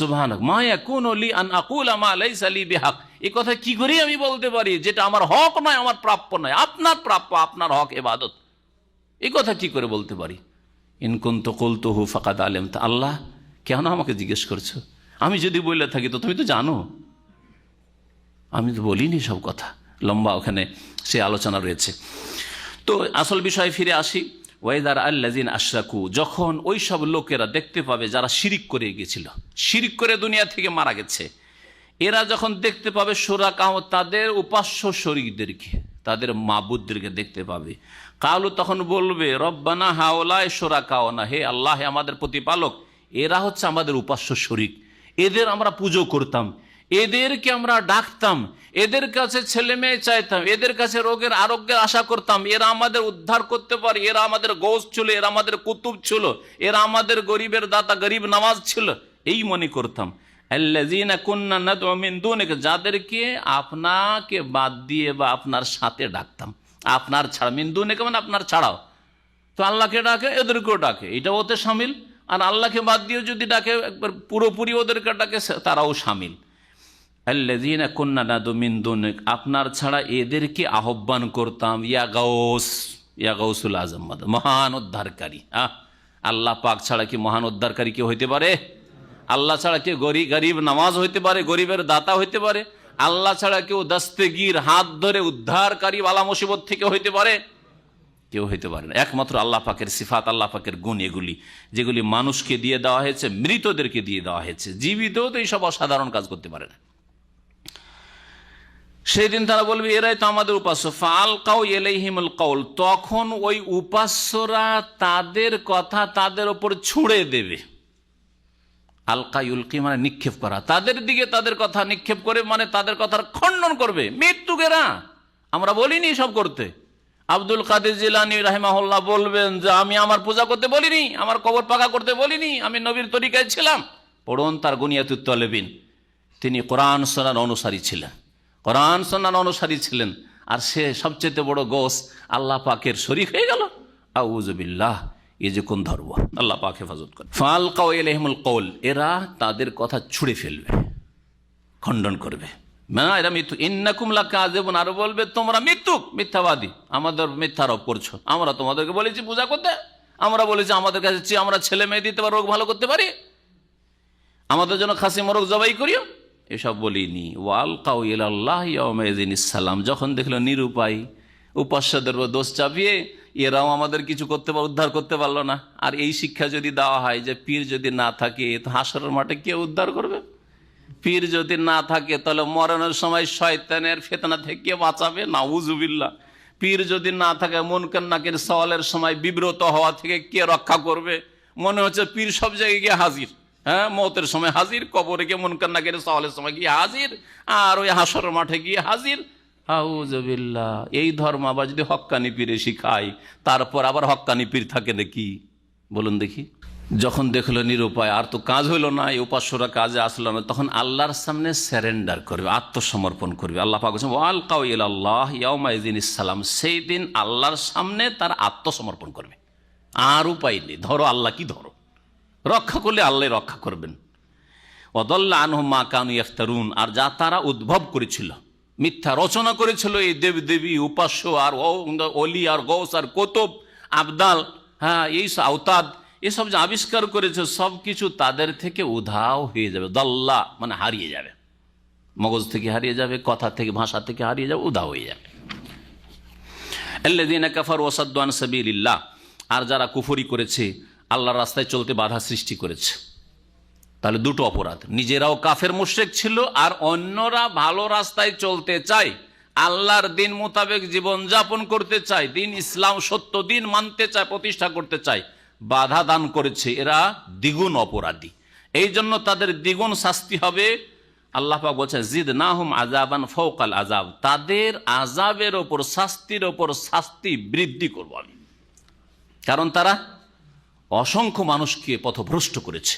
সুবহানাক, মা ইয়াকুনু লি আন আকুলা মা লাইসা লি বিহক, এই কথা কি করে আমি বলতে পারি যেটা আমার হক নয়, আমার প্রাপ্য নয়? আপনার প্রাপ্য, আপনার হক ইবাদত, এই কথা কি করে বলতে পারি? ইন কুনতু কুলতুহু ফাকাদ আলিমতা, আল্লাহ কেন আমাকে জিজ্ঞেস করছো? আমি যদি বলে থাকি তো তুমি তো জানো, আমি তো বলিনি সব কথা। লম্বা ওখানে সে আলোচনা রয়েছে। তো আসল বিষয়ে ফিরে আসি। ওয়াইদার আল্লাযিন আশরাকু, যখন ওই সব লোকেরা দেখতে পাবে যারা শিরিক করে গেছিল, শিরিক করে দুনিয়া থেকে মারা গেছে, এরা যখন দেখতে পাবে শুরাকাও, তাদের উপাস্য শরীকদেরকে, তাদের মাবুদদেরকে দেখতে পাবে, কালু, তখন বলবে রব্বানা হাওলাই শুরাকাওনা, হে আল্লাহ, হে আমাদের প্রতিপালক, এরা হচ্ছে আমাদের উপাস্য শরীক, এদের আমরা পুজো করতাম, এদেরকে আমরা ডাকতাম, এদের কাছে ছেলে মেয়ে চাইতাম, এদের কাছে রোগের আরোগ্যের আশা করতাম, এরা আমাদের উদ্ধার করতে পারে, এরা আমাদের গৌস ছিল, এরা আমাদের কুতুব ছিল, এরা আমাদের গরিবের দাতা, গরিব নামাজ ছিল, এই মনে করতাম। আল্লাযীনা কুন্না নাদউ মিন দুনিকা, যাদেরকে আপনাকে বাদ দিয়ে বা আপনার সাথে ডাকতাম, আপনার ছাড়া, মিন দুনিকা মানে আপনার ছাড়াও, তো আল্লাহকে ডাকে, এদেরকেও ডাকে, এটা ওতে শামিল। আর আল্লাহকে বাদ দিয়ে যদি ডাকে একবার পুরোপুরি ওদেরকে ডাকে, তারাও শামিল। আল্লাযীনা কুন্না নাদউ মিন দুনিক, আপনার ছাড়া এদেরকে আহ্বান করতাম, ইয়া গাউস, ইয়া গাউসুল আজম, মহান উদ্ধারকারী। আল্লাহ পাক ছাড়া কি মহান উদ্ধারকারী কেউ হইতে পারে? আল্লাহ ছাড়া কেউ গরিব নামাজ হইতে পারে, গরিবের দাতা হইতে পারে? আল্লাহ ছাড়া কেউ দস্তগীর, হাত ধরে উদ্ধারকারী বালা মুসিবত থেকে হইতে পারে? কেউ হইতে পারে না। একমাত্র আল্লাহ পাকের সিফাত, আল্লাহ পাকের গুণ এগুলি, যেগুলি মানুষকে দিয়ে দেওয়া হয়েছে, মৃতদেরকে দিয়ে দেওয়া হয়েছে, জীবিতও তো এইসব অসাধারণ কাজ করতে পারে না। সেই দিন তারা বলবে এরাই তো আমাদের উপাস্য। ফালকাউ ইলাইহিমুল কওল, তখন ওই উপাস্যরা তাদের কথা তাদের ওপর ছুঁড়ে দেবে। আলকা ইউলকি মানে নিক্ষেপ করা, তাদের দিকে তাদের কথা নিক্ষেপ করে, মানে তাদের কথার খণ্ডন করবে। মৃত্যুকেরা আমরা বলিনি সব করতে। আব্দুল কাদের জিলানী রাহিমাহুল্লাহ বলবেন যে আমি আমার পূজা করতে বলিনি, আমার কবর পাকা করতে বলিনি, আমি নবীর তরিকায় ছিলাম। পড়ুন তার গুনিয়াতুত তালেবিন। তিনি কোরআন সুন্নাহর অনুসারী ছিলেন, কোরআন সুন্নাহর অনুসারী ছিলেন, আর সে সবচেয়ে বড় গোস আল্লাহ পাকের শরীক হয়ে গেল। আউযু বিল্লাহ, এ যে কোন ধর্ম! আল্লাহ পাক হেফাজত করে। ফালকাউ ইলাইহিমুল কওল, এরা তাদের কথা ছুঁড়ে ফেলবে, খণ্ডন করবে। এরা মৃত্যু, ইন্নাকুম লাকাযিবুন, আর বলবে তোমরা মিথ্যাবাদী, আমাদের মিথ্যা আরোপ করছো। আমরা তোমাদেরকে বলেছি পূজা করতে, আমরা বলেছি আমাদের কাছে আমরা ছেলে মেয়ে দিতে পারি, রোগ ভালো করতে পারি, আমাদের জন্য খাসি মোরগ জবাই করিও, এসব বলিনি। ওয়ালকাউ ইলাল্লাহি ইয়াউমাইযিনিস সালাম, যখন দেখলো নিরুপায়, উপাস্যদের দোষ চাপিয়ে এরাও আমাদের কিছু করতে বা উদ্ধার করতে পারলো না। আর এই শিক্ষা যদি দেওয়া হয় যে পীর যদি না থাকে তো হাসরের মাঠে কে উদ্ধার করবে? পীর যদি না থাকে তাহলে মরণের সময় শয়তানের ফিতনা থেকে কে বাঁচাবে? নাউযুবিল্লাহ। পীর যদি না থাকে মুনকার নাকির সওয়ালের সময় বিব্রত হওয়া থেকে কে রক্ষা করবে? মনে হচ্ছে পীর সব জায়গায় গিয়ে হাজির, হ্যাঁ, মওতের সময় হাজির, কবরে গিয়ে মুনকার নাকির সওয়ালের সময় গিয়ে হাজির, আর ওই হাসরের মাঠে গিয়ে হাজির। আউযুবিল্লাহ। এই ধর্ম আবার যদি হক্কানি পীরে শিখায়, তারপর আবার হক্কানি পীর থাকে নাকি? বলুন দেখি। যখন দেখলো নিরুপায়, আর তো কাজ হইল না, এই উপাস্যরা কাজে আসলো না, তখন আল্লাহর সামনে স্যারেন্ডার করবে, আত্মসমর্পণ করবে। আল্লাহ পাক বলেছেন ওয়ালকাউ ইলাল্লাহি ইয়াউমাইযিনিস সালাম, সেই দিন আল্লাহর সামনে তার আত্মসমর্পণ করবে। আর উপায় নেই, ধরো আল্লাহ কি ধরো, রক্ষা করলে আল্লাহ রক্ষা করবেন। ওয়াদাল্লা আনহুম মা কানু ইফতারুন, আর যা তারা উদ্ভব করেছিল, মিথ্যা রচনা করেছিল, এই দেবদেবী উপাস্য আর অলি আর গৌস আর কুতুব আবদাল, হ্যাঁ, এই আওতাদ, এসব যে আবিষ্কার করেছে সব কিছু তাদের থেকে উধাও হয়ে যাবে। দাল্লা মানে হারিয়ে যাবে, মগজ থেকে হারিয়ে যাবে, কথা থেকে, ভাষা থেকে হারিয়ে যাবে, উধাও হয়ে যাবে। আল্লাযীনা কাফারু ওয়া সাদ্দু আন সাবিলিল্লাহ, আর যারা কুফরি করেছে, আল্লাহর রাস্তায় চলতে বাধা সৃষ্টি করেছে, তাহলে দুটো অপরাধ, নিজেরাও কাফের মুশরিক ছিল আর অন্যরা ভালো রাস্তায় চলতে চায়, আল্লাহর দিন মোতাবেক জীবন যাপন করতে চায়, দিন ইসলাম সত্য দিন মানতে চায়, প্রতিষ্ঠা করতে চায়, বাধা দান করেছে, এরা দ্বিগুণ অপরাধী। এই জন্য তাদের দ্বিগুণ শাস্তি হবে। আল্লাহ পাক বলছেন জিদনাহুম আযাবান ফাওকাল আযাব, তাদের আযাবের ওপর, শাস্তির ওপর শাস্তি বৃদ্ধি করব আমি। কারণ তারা অসংখ্য মানুষকে পথভ্রষ্ট করেছে,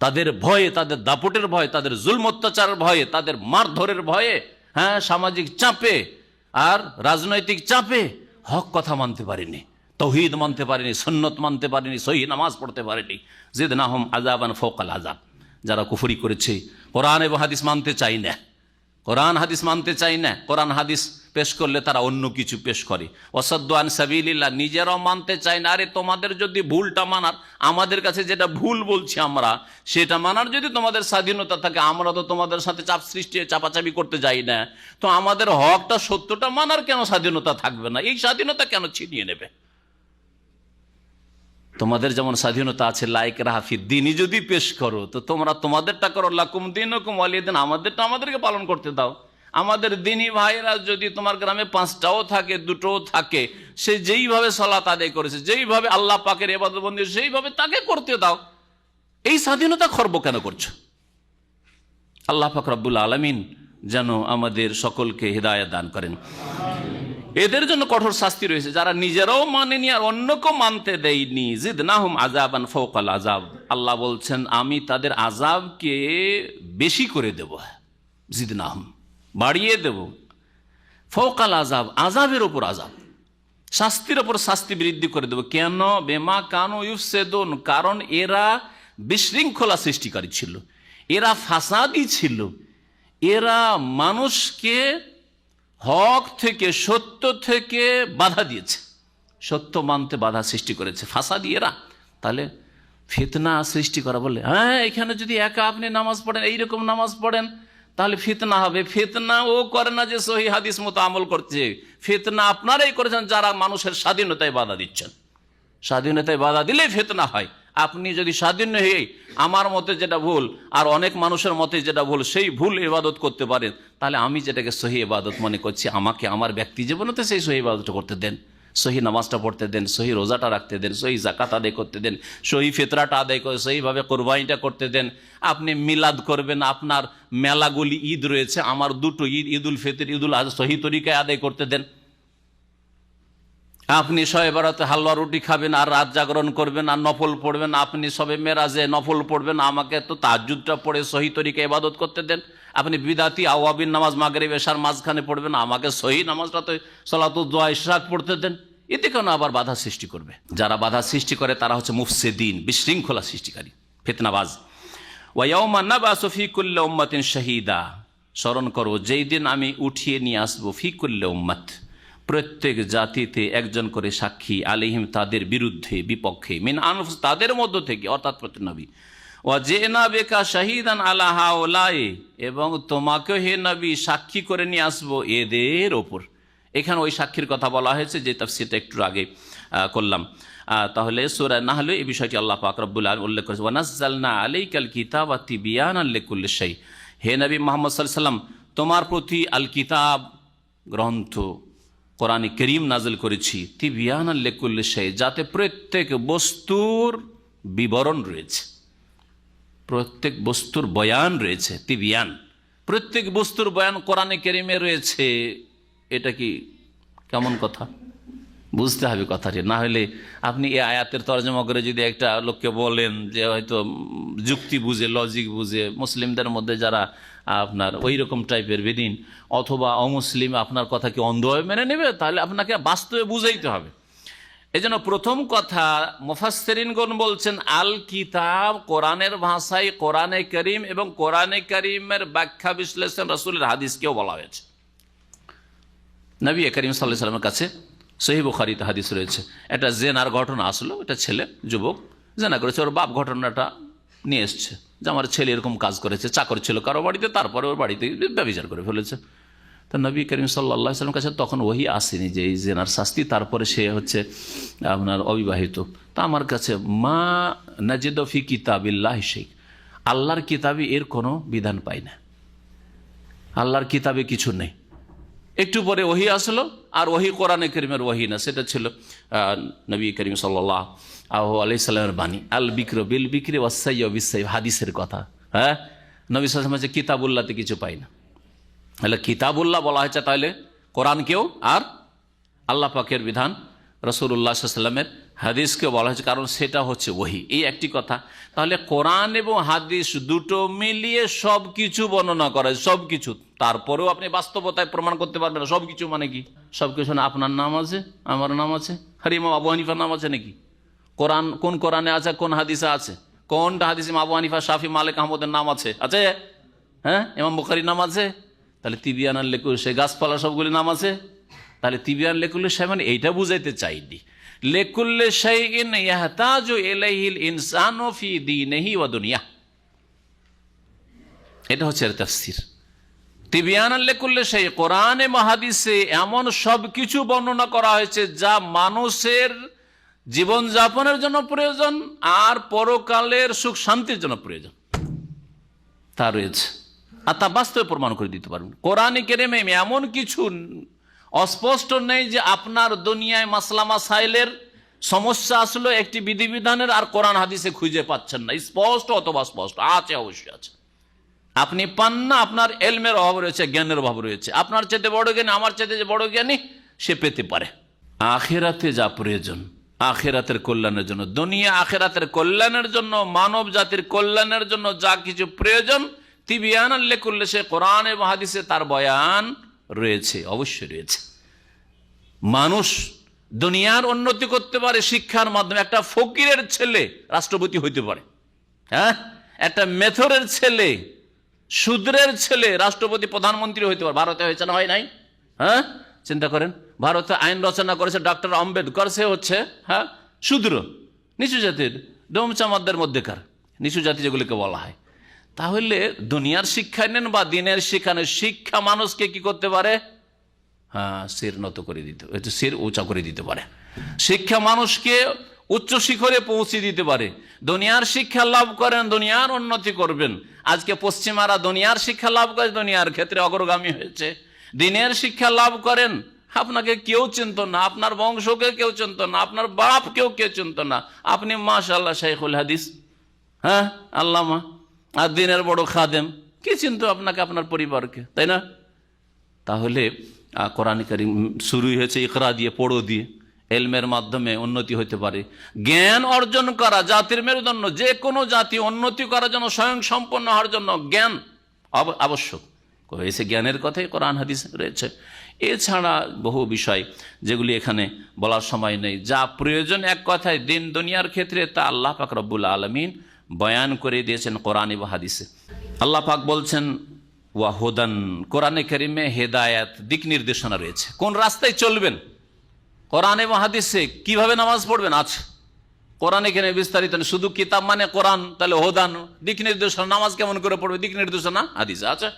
তাদের ভয়ে, তাদের দাপটের ভয়ে, তাদের জুলম অত্যাচারের ভয়ে, তাদের মারধরের ভয়ে, হ্যাঁ, সামাজিক চাপে আর রাজনৈতিক চাপে হক কথা মানতে পারেনি, তৌহিদ মানতে পারেনি, সুন্নত মানতে পারেনি, সহিহ নামাজ পড়তে পারেনি। জিদনাহুম আযাবান ফাওকাল আযাব, যারা কুফরি করেছে, কোরআন এবং হাদিস মানতে চাই না, কোরআন হাদিস মানতে চাই না, কোরআন হাদিস পেশ করলে তারা অন্য কিছু পেশ করে। ওয়াসাদ্দু আন সাবিলিল্লাহ, নিজেরাও মানতে চায় না। আরে তোমাদের যদি ভুলটা মানার, আমাদের কাছে যেটা ভুল বলছি আমরা, সেটা মানার যদি তোমাদের স্বাধীনতা থাকে, আমরা তো তোমাদের সাথে চাপ সৃষ্টি, চাপাচাপি করতে যাই না, তো আমাদের হকটা, সত্যটা মানার কেন স্বাধীনতা থাকবে না? এই স্বাধীনতা কেন ছিনিয়ে নেবে? তোমাদের যেমন স্বাধীনতা আছে লাইক রাহাফি দিনই যদি পেশ করো তো তোমরা তোমাদেরটা করো, লাকুম দিনুকুম ওয়ালিয়া দিন, আমাদেরটা আমাদেরকে পালন করতে দাও। আমাদের দিনী ভাইরা যদি তোমার গ্রামে 5টাও থাকে 2টোও থাকে, সে যেইভাবে সালাত আদায় করেছে, যেইভাবে আল্লাহ পাকের ইবাদত বন্দেগি সেইভাবে তাকে করতে দাও। এই স্বাধীনতা খর্ব কেন করছো? আল্লাহ পাক রব্বুল আলামিন যেন আমাদের সকলকে হিদায়াত দান করেন। এদের জন্য কঠোর শাস্তি রয়েছে, যারা নিজেরাও মানেনি আর অন্যকেও মানতে দেয়নি। জিদনাহুম আযাবান ফাওকাল আযাব, আল্লাহ বলছেন আমি তাদের আযাবকে বেশি করে দেব। জিদনাহুম, বাড়িয়ে দেব। ফাওকাল আযাব, আযাবের উপর আযাব, শাস্তির উপর শাস্তি বৃদ্ধি করে দেব। কেন? বেমা কানু ইউফসিদুন, কারণ এরা বিশৃঙ্খলা সৃষ্টিকারী ছিল, এরা ফাসাদি ছিল, এরা মানুষকে হক থেকে, সত্য থেকে বাধা দিয়েছে, সত্য মানতে বাধা সৃষ্টি করেছে ফাসাদি এরা। তাহলে ফিতনা সৃষ্টি করা বলে, হ্যাঁ এখানে যদি একা আপনি নামাজ পড়েন, এইরকম নামাজ পড়েন তাহলে ফিতনা হবে। ফিতনা ও করে না যে সহি হাদিস মতো আমল করছে, ফিতনা আপনারাই করেছেন যারা মানুষের স্বাধীনতায় বাধা দিচ্ছেন। স্বাধীনতায় বাধা দিলে ফিতনা হয়। আপনি যদি স্বাধীন হয়ে আমার মতে যেটা ভুল আর অনেক মানুষের মতে যেটা ভুল সেই ভুল ইবাদত করতে পারেন, তাহলে আমি যেটাকে সহি ইবাদত মনে করছি, আমাকে আমার ব্যক্তি জীবনে তো সেই সহি ইবাদতটা করতে দেন, সহি নামাজটা পড়তে দেন, সহি রোজাটা রাখতে দেন, সহি জাকাত আদায় করতে দেন, সহি ফিতরাটা আদায় করে সহিভাবে কোরবানিটা করতে দেন। আপনি মিলাদ করবেন, আপনার মেলাগুলি ঈদ রয়েছে, আমার 2টো ঈদ, ঈদুল ফিতর, ঈদুল আজহা সহি তরিকায় আদায় করতে দেন। আপনি শবে বরাতে হালুয়া রুটি খাবেন আর রাত জাগরণ করবেন আর নফল পড়বেন, আপনি শবে মেরাজে নফল পড়বেন, আমাকে তো তাহাজ্জুদটা পড়ে সহি তরিকায় ইবাদত করতে দেন। আপনি বিদাতি আওয়াবিন নামাজ মাগরিব এশার মাঝখানে পড়বেন, আমাকে সহি নামাজটা তো সালাতুদ দুহা ইশরাক পড়তে দেন। এতে কেন আবার বাধা সৃষ্টি করবে? যারা বাধা সৃষ্টি করে তারা হচ্ছে মুফসিদিন, বিশৃঙ্খলা সৃষ্টিকারী, ফিতনাবাজ। ওয়া ইয়াউমা নাবআসু ফি কুল্লি উম্মাতিন শাহীদা, স্মরণ করো যেই দিন আমি উঠিয়ে নিয়ে আসবো, ফি কুল্লি উম্মাত, প্রত্যেক জাতিতে একজন করে সাক্ষী, আলাইহিম তাদের বিরুদ্ধে, বিপক্ষে, মিন আনফুস তাদের মধ্য থেকে, অর্থাৎ প্রত্যেক নবী। ওয়া জিনা বিকা শাহীদান আলা হাউলাই, এবং তোমাকে হে নবী সাক্ষী করে নিয়ে আসবো এদের ওপর। এখানে ওই সাক্ষীর কথা বলা হয়েছে যে তাফসীরটা একটু আগে করলাম। তাহলে সূরা নাহল এই বিষয়টি আল্লাহ পাক রব্বুল আলামিন উল্লেখ করেছে, ওয়া নাযালনা আলাইকাল কিতাবা তিবয়ানান লিকুল্লি শাই, হে নবী মুহাম্মদ সাল্লাল্লাহু আলাইহি ওয়াসাল্লাম তোমার প্রতি আল কিতাব গ্রন্থ কোরআন করিম নাজিল করেছি, তিবয়ানান লিকুল্লি শাই, যাতে প্রত্যেক বস্তুর বিবরণ রয়েছে, প্রত্যেক বস্তুর বয়ান রয়েছে। তিবিয়ান, প্রত্যেক বস্তুর বয়ান কোরআনে কারীমে রয়েছে। এটা কি কেমন কথা? বুঝতে হবে কথাটি, না হলে আপনি এই আয়াতের তরজমা করে যদি একটা লোককে বলেন যে হয়তো যুক্তি বুঝে, লজিক বুঝে, মুসলিমদের মধ্যে যারা আপনার ওই রকম টাইপের বেদিন অথবা অমুসলিম আপনার কথা কি অন্ধভাবে মেনে নেবে? তাহলে আপনাকে বাস্তবে বুঝাইতে হবে। এজন্য প্রথম কথা মুফাসসিরিনগণ বলছেন আল কিতাব কোরআনের ভাষায় কোরআনে কারীম এবং কোরআনে কারীমের ব্যাখ্যা বিশ্লেষণ রাসূলের হাদিসকেও বলা হয়েছে। নবী করিম সাল্লাল্লাহু আলাইহি ওয়াসাল্লামের কাছে সহিহ বুখারীতে হাদিস রয়েছে, একটা জেনার ঘটনা আসলো, এটা ছেলে যুবক জেনা করেছে, ওর বাপ ঘটনাটা নিয়ে এসছে যে আমার ছেলে এরকম কাজ করেছে, চাকর ছিল কারো বাড়িতে, তারপরে ওর বাড়িতে ব্যভিচার করে ফেলেছে। তো নবী করিম সাল্লাল্লাহু আলাইহি ওয়াসাল্লামের কাছে তখন ওহী আসেনি যে এই জেনার শাস্তি, তারপরে সে হচ্ছে আপনার অবিবাহিত। তা আমার কাছে মা নাজিদু ফি কিতাবিল্লাহি শাই, আল্লাহর কিতাবে এর কোনো বিধান পাই না, আল্লাহর কিতাবে কিছু নেই। একটু পরে ওহী আসলো, আর ওহী কোরআনে কারীমের ওহী না, সেটা ছিল নবী করিম সাল্লাল্লাহু আলাইহি সাল্লামের বাণী, আল বিক্র বিল বিক্রি ওয়াস সাইয়্যু বিস সাইয়্য, হাদিসের কথা। হ্যাঁ, নবী সাল্লাল্লাহু আলাইহি ওয়াসাল্লাম কিতাবুল্লাহতে কিছু পাই না। তাহলে কিতাবুল্লাহ বলা হয়েছে, তাহলে কোরআনকেও আর আল্লাহ পাকের বিধান রাসূলুল্লাহ সাল্লাল্লাহু আলাইহি ওয়াসাল্লামের হাদিসকেও বলা হয়েছে, কারণ সেটা হচ্ছে ওহী। এই একটি কথা। তাহলে কোরআন এবং হাদিস দুটো মিলিয়ে সব কিছু বর্ণনা করা, সব কিছু। তারপরেও আপনি বাস্তবতায় প্রমাণ করতে পারবেন না সব কিছু মানে কি? সব কিছু না, আপনার নাম আছে, আমার নাম আছে, আর ইমাম আবু হানিফার নাম আছে নাকি? কোরআন কোন কোরআনে আছে, কোন হাদিসে আছে? কোনটা হাদিসে আবু হানিফা, শাফি, মালিক, আহমদের নাম আছে? আছে? হ্যাঁ, ইমাম বুখারীর নাম আছে? তাহলে তিবিয়ানান লিকুল্লি শাই, গাছপালা সবগুলি নাম আছে। তাহলে তিবিয়ান লিকুল্লি শাই মানে এইটা বুঝাইতে চাইনি, লিকুল্লি শাইইন ইয়াহতাজু ইলাইহিল ইনসানু ফি দীনিহি ওয়া দুনিয়াহ। এটা হচ্ছে এর তাফসীর। তিবিয়ানান লিকুল্লি শাই, কোরআনে হাদিসে এমন সব কিছু বর্ণনা করা হয়েছে যা মানুষের জীবন যাপনের জন্য প্রয়োজন, আর পরকালের সুখ শান্তির জন্য প্রয়োজন তা রয়েছে। আর তা বাস্তবে প্রমাণ করে দিতে পারবেন। কোরআনে কেরিমে এমন কিছু অস্পষ্ট নেই যে আপনার দুনিয়ায় মাসলা মাসাইলের সমস্যা আসলো একটি বিধিবিধানের আর কোরআন হাদিসে খুঁজে পাচ্ছেন না। স্পষ্ট অথবা স্পষ্ট আছে, অবশ্যই আছে। আপনি পান না, আপনার এলমের অভাব রয়েছে, জ্ঞানের অভাব রয়েছে। আপনার চাইতে বড় জ্ঞানী, আমার চাইতে যে বড় জ্ঞানী, সে পেতে পারে। আখিরাতে যা প্রয়োজন, আখিরাতের কল্যাণের জন্য, দুনিয়া আখিরাতের কল্যাণের জন্য, মানব জাতির কল্যাণের জন্য যা কিছু প্রয়োজন, তিবিয়ান আল্লাহ করলে সে কোরআন এবং হাদিসে তার বয়ান রয়েছে, অবশ্যই রয়েছে। মানুষ দুনিয়ার উন্নতি করতে পারে শিক্ষার মাধ্যমে। একটা ফকিরের ছেলে রাষ্ট্রপতি হইতে পারে, হ্যাঁ, একটা মেথরের ছেলে, শূদ্রের ছেলে রাষ্ট্রপতি প্রধানমন্ত্রী হইতে পারে। ভারতে হয়েছে না, হয় নাই? হ্যাঁ, চিন্তা করেন, ভারতে আইন রচনা করেছে ডক্টর আম্বেদকর, সে হচ্ছে হ্যাঁ শূদ্র, নিচু জাতির, ডোমচামাদের মধ্যেকার নিচু জাতি যেগুলিকে বলা হয়। তাহলে দুনিয়ার শিক্ষা নেন বা দিনের শিক্ষা নেন, শিক্ষা মানুষকে কি করতে পারে? হ্যাঁ, শির নত করে দিতে, শির উঁচা করে দিতে পারে। শিক্ষা মানুষকে উচ্চ শিখরে পৌঁছে দিতে পারে। দুনিয়ার শিক্ষা লাভ করেন, দুনিয়ার উন্নতি করবেন। আজকে পশ্চিমারা দুনিয়ার শিক্ষা লাভ করে দুনিয়ার ক্ষেত্রে অগ্রগামী হয়েছে। দিনের শিক্ষা লাভ করেন, আপনাকে কেউ চিনত না, আপনার বংশকে কেউ চিনত না, আপনার বাপ কেউ চিনত না। আপনি মাশাআল্লাহ শাইখুল হাদিস, হ্যাঁ আল্লামা, আর দিনের বড় খাদেম, কি চিনতো আপনাকে, আপনার পরিবারকে, তাই না? তাহলে কোরআন কারীম শুরুই হয়েছে ইকরা দিয়ে, পড়ো দিয়ে। এলমের মাধ্যমে উন্নতি হতে পারে। জ্ঞান অর্জন করা জাতির মেরুদণ্ড। যে কোনো জাতি উন্নতি করার জন্য, স্বয়ং সম্পন্ন হওয়ার জন্য জ্ঞান আবশ্যক হয়েছে। জ্ঞানের কথাই কোরআন হাদিস রয়েছে। এছাড়া বহু বিষয় যেগুলি এখানে বলার সময় নেই। যা প্রয়োজন এক কথায় দিন দুনিয়ার ক্ষেত্রে, তা আল্লাহ পাক রব্বুল আলামিন বয়ান করে দিয়েছেন কোরআন এবং হাদিসে। আল্লাহ পাক বলছেন ওয়াহুদান, কোরআনে কারিমে হেদায়াত, দিক নির্দেশনা রয়েছে। কোন রাস্তায় চলবেন কোরআন এবং হাদিসে, কিভাবে নামাজ পড়বেন আছে কোরআনে এখানে বিস্তারিত। শুধু কিতাব মানে কোরআন, তাহলে হোদান দিক নির্দেশনা, নামাজ কেমন করে পড়বে দিক নির্দেশনা হাদিসে আছে।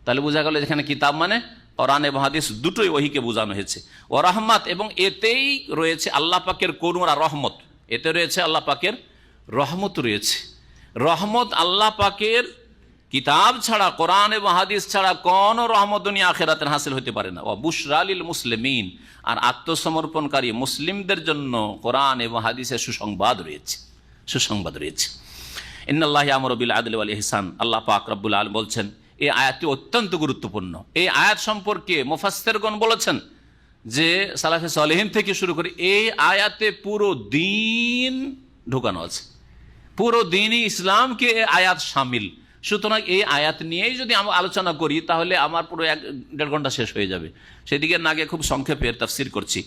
তাহলে বোঝা গেল এখানে কিতাব মানে কোরআন এবং হাদিস দুটোই ওহিকে বোঝানো হয়েছে। ও রহমত, এবং এতেই রয়েছে আল্লাহ পাকের করুণা আর রহমত। এতে রয়েছে আল্লাহ পাকের রহমত রয়েছে। রহমত আল্লাহ পাকের কিতাব ছাড়া, কোরআন এবং হাদিস ছাড়া কোন রহমত দুনিয়া আখিরাতের হাসিল হতে পারে না। ও বুশরা লিল মুসলিমিন, আর আত্মসমর্পণকারী মুসলিমদের জন্য কোরআন এবং হাদিসের সুসংবাদ রয়েছে, সুসংবাদ রয়েছে। ইন্নাল্লাহু ইয়ামুরু বিল আদলি ওয়াল ইহসান, আল্লাহ পাক রব্বুল আলামিন বলছেন। এই আয়াতটি অত্যন্ত গুরুত্বপূর্ণ। এই আয়াত সম্পর্কে মুফাসসিরগণ বলেছেন যে সালাফে সালেহিন থেকে শুরু করে এই আয়াতে পুরো দিন ঢোকানো আছে, পুরো দিনই ইসলামকে এই আয়াত শামিল। সুতরাং এই আয়াত নিয়েই যদি আমরা আলোচনা করি তাহলে আমার পুরো 1.5 ঘন্টা শেষ হয়ে যাবে। সেদিকে না গিয়ে খুব সংক্ষেপে তাফসীর করছি।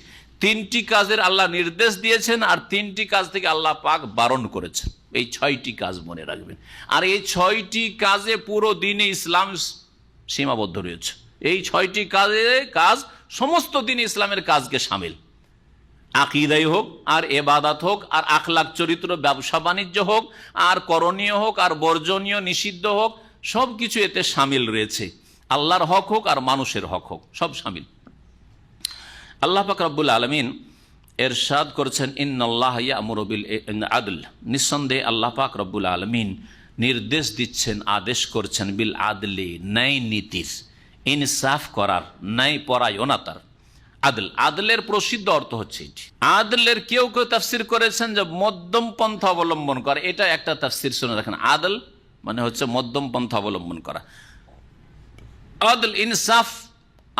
3টি কাজের আল্লাহ নির্দেশ দিয়েছেন, আর 3টি কাজ থেকে আল্লাহ পাক বারণ করেছেন। এই 6টি কাজ মনে রাখবেন। আর এই 6টি কাজে পুরো দিনে ইসলাম সীমাবদ্ধ রয়েছে। এই 6টি কাজ সমস্ত দিন ইসলামের কাজকে শামিল। আকীদাই হোক, আর এবাদাত হোক, আর আখলাক চরিত্র, ব্যবসা বাণিজ্য হোক, আর করণীয় হোক, আর বর্জনীয় নিষিদ্ধ হোক, সব কিছু এতে শামিল রয়েছে। আল্লাহর হক হোক আর মানুষের হক হোক, সব শামিল। আল্লাহ পাক রব্বুল আলামিন এরশাদ করেছেন, ইন্নাল্লাহা ইয়া'মুরু বিল আদল, নিঃসন্দেহে আল্লাহ পাক রব্বুল আলামিন নির্দেশ দিচ্ছেন, আদেশ করছেন, বিল আদলি, ন্যায় নীতির, ইনসাফ করার, ন্যায় পরায়ণতার। আদল, আদলের প্রসিদ্ধ অর্থ হচ্ছে এটি। আদলের কেউ কেউ তাফসীর করেছেন যে মধ্যম পন্থা অবলম্বন করা। এটা একটা তাফসীর শুনে রাখেন। আদল মানে হচ্ছে মধ্যম পন্থা অবলম্বন করা। আদল ইনসাফ,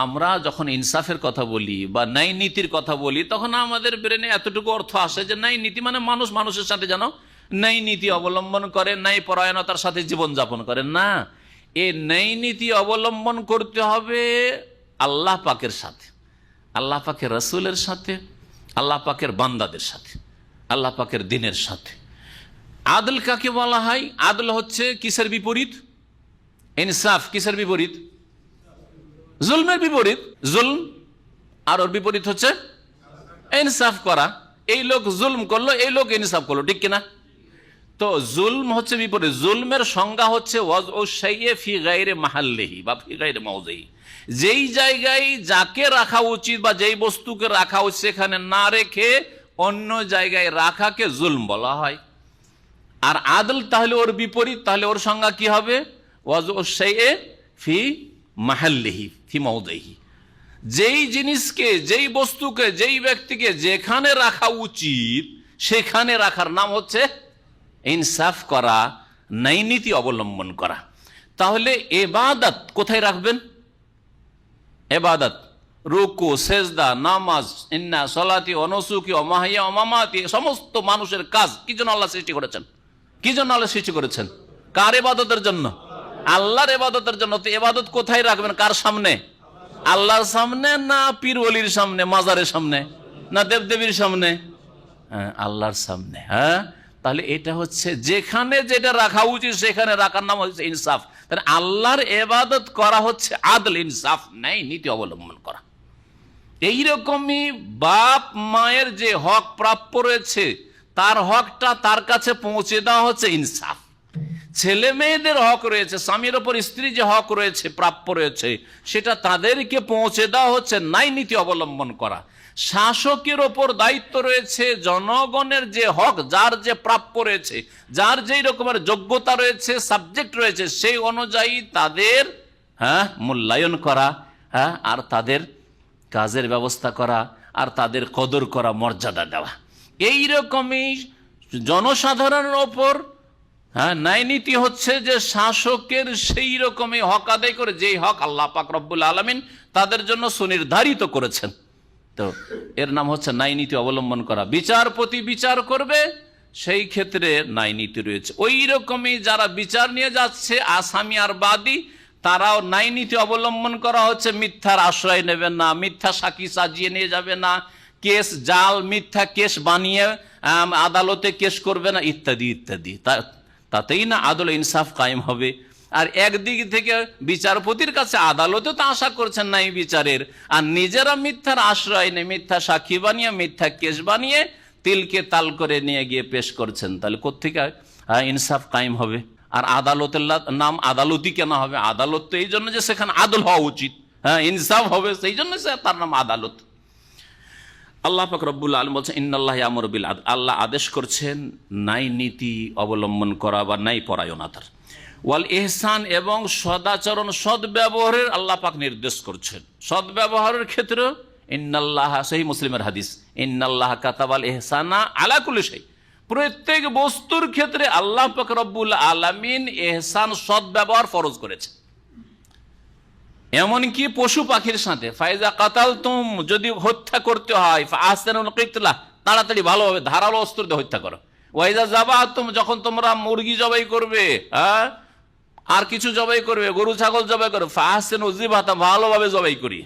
আমরা যখন ইনসাফের কথা বলি বা ন্যায় নীতির কথা বলি তখন আমাদের ব্রেনে এতটুকু অর্থ আসে যে ন্যায় নীতি মানে মানুষ মানুষের সাথে যেন ন্যায় নীতি অবলম্বন করে, ন্যায় পরায়ণতার সাথে জীবনযাপন করে। না, এই ন্যায় নীতি অবলম্বন করতে হবে আল্লাহ পাকের সাথে, আল্লাহ পাকের রাসূলের সাথে, আল্লাহ পাকের বান্দাদের সাথে, আল্লাহ পাকের দিনের সাথে। আদল কাকে বলা হয়? আদল হচ্ছে কিসের বিপরীত? ইনসাফ কিসের বিপরীত? জুলমের বিপরীত। জুলম আর ওর বিপরীত হচ্ছে ইনসাফ করা। এই লোক জুলম করলো, এই লোক ইনসাফ করলো, ঠিক কিনা? তো জুলম হচ্ছে বিপরীত। জুলমের সংজ্ঞা হচ্ছে ওয়াজউ শাইয়্যি ফি গায়রি মাহাল্লিহি বা ফি গায়রি মাওযিহি, যেই জায়গায় যাকে রাখা উচিত বা যেই বস্তুকে রাখা উচিত সেখানে না রেখে অন্য জায়গায় রাখাকে জুলম বলা হয়। আর আদল তাহলে ওর বিপরীত, তাহলে ওর সংজ্ঞা কি হবে? ওয়াজউ শাইএ ফি মাহাল্লিহি ফি মাওদিহি, যেই জিনিসকে, যেই বস্তুকে, যেই ব্যক্তিকে যেখানে রাখা উচিত সেখানে রাখার নাম হচ্ছে ইনসাফ করা, ন্যায় নীতি অবলম্বন করা। তাহলে এবাদত কোথায় রাখবেন? এবাদত, রুকু, সেজদা, নামাজ, ইন্না সলাতি অনুসুকি অমাহিয়া অমামাতি, সমস্ত মানুষের কাজ কি জন্য আল্লাহ সৃষ্টি করেছেন? কি জন্য আল্লাহ সৃষ্টি করেছেন? কার ইবাদতের জন্য? আল্লাহর ইবাদতের জন্য। তো ইবাদত কোথায় রাখবেন? কার সামনে? আল্লাহর সামনে না পীর ওলির সামনে, মাজারের সামনে, না দেবদেবীর সামনে? আল্লাহর সামনে। হ্যাঁ, তাহলে এটা হচ্ছে যেখানে যেটা রাখা উচিত সেখানে রাখার নাম হচ্ছে ইনসাফ। তাহলে আল্লাহর ইবাদত করা হচ্ছে আদল, ইনসাফ, ন্যায় নীতি অবলম্বন করা। এইরকমই বাপ মায়ের যে হক প্রাপ্য রয়েছে তার হকটা তার কাছে পৌঁছে দেওয়া হচ্ছে ইনসাফ। ছেলে মেয়েদের হক রয়েছে, স্বামীর ওপর স্ত্রী যে হক রয়েছে, প্রাপ্য রয়েছে, সেটা তাদেরকে পৌঁছে দেওয়া হচ্ছে ন্যায় নীতি অবলম্বন করা। শাসকের ওপর দায়িত্ব রয়েছে জনগণের যে হক, যার যে প্রাপ্য রয়েছে, যার যেই রকমের যোগ্যতা রয়েছে, সাবজেক্ট রয়েছে, সেই অনুযায়ী তাদের মূল্যায়ন করা, আর তাদের কাজের ব্যবস্থা করা, আর তাদের কদর করা, মর্যাদা দেওয়া। এইরকমই জনসাধারণের ওপর ন্যায় নীতি হচ্ছে যে শাসকের সেই রকমই হক আদায় করে, যেই হক আল্লাহ পাক রব্বুল আলামিন তাদের জন্য সুনির্ধারিত করেছেন। তো এর নাম হচ্ছে ন্যায় নীতি অবলম্বন করা। বিচারপতি বিচার করবে, সেই ক্ষেত্রে ন্যায় নীতি রয়েছে। ওই রকমই যারা বিচার নিয়ে যাচ্ছে, আসামি আর বাদী, তারাও ন্যায় নীতি অবলম্বন করা হচ্ছে। মিথ্যার আশ্রয় নেবে না, মিথ্যা সাক্ষী সাজিয়ে নিয়ে যাবে না, কেস জাল মিথ্যা কেস বানিয়ে আদালতে কেস করবে না, ইত্যাদি ইত্যাদি। তাতেই না আদল ইনসাফ কায়েম হবে। আর একদিক থেকে বিচারপতির কাছে আদালতে তো আশা করছেন ন্যায় বিচারের, আর নিজেরা মিথ্যার আশ্রয় নেই, মিথ্যা সাক্ষী বানিয়ে, মিথ্যা কেস বানিয়ে তিলকে তাল করে নিয়ে গিয়ে পেশ করছেন। তাহলে কোত্থেকে ইনসাফ কায়েম হবে? আর আদালতের নাম আদালতই কেন হবে? আদালত তো এই জন্য যে সেখানে আদল হওয়া উচিত, ইনসাফ হবে, সেই জন্য তার নাম আদালত। আল্লাহ পাক রব্বুল আলামিন বলছেন ইন্নাল্লাহ ইয়ামুরু বিল আদল, আল্লাহ আদেশ করছেন ন্যায় নীতি অবলম্বন করা বা ন্যায় পরায়ণতার। ওয়াল ইহসান, এবং সদাচরণ, সদ্ব্যবহারের আল্লাহ পাক নির্দেশ করছেন। সদ্ব্যবহারের ক্ষেত্রে ইন্নাল্লাহ, সহিহ মুসলিমের হাদিস, ইন্নাল্লাহ কাতাবাল ইহসানা আলা কুল্লি শাই, প্রত্যেক বস্তুর ক্ষেত্রে আল্লাহ পাক রব্বুল আলামিন ইহসান, সদ্ব্যবহার ফরজ করেছে। এমনকি পশু পাখির সাথে, ফাইজা কাতালতুম, যদি হত্যা করতে হয়, ফাহসিনুল কিতলা, তাড়াতাড়ি ভালোভাবে ধারালো অস্ত্র দিয়ে হত্যা করো। ওয়াইজা যাবাতুম, যখন তোমরা মুরগি জবাই করবে, আর কিছু জবাই করবে, গরু ছাগল জবাই করবে, ফাহসিনু যিবাতা, ভালোভাবে জবাই করি।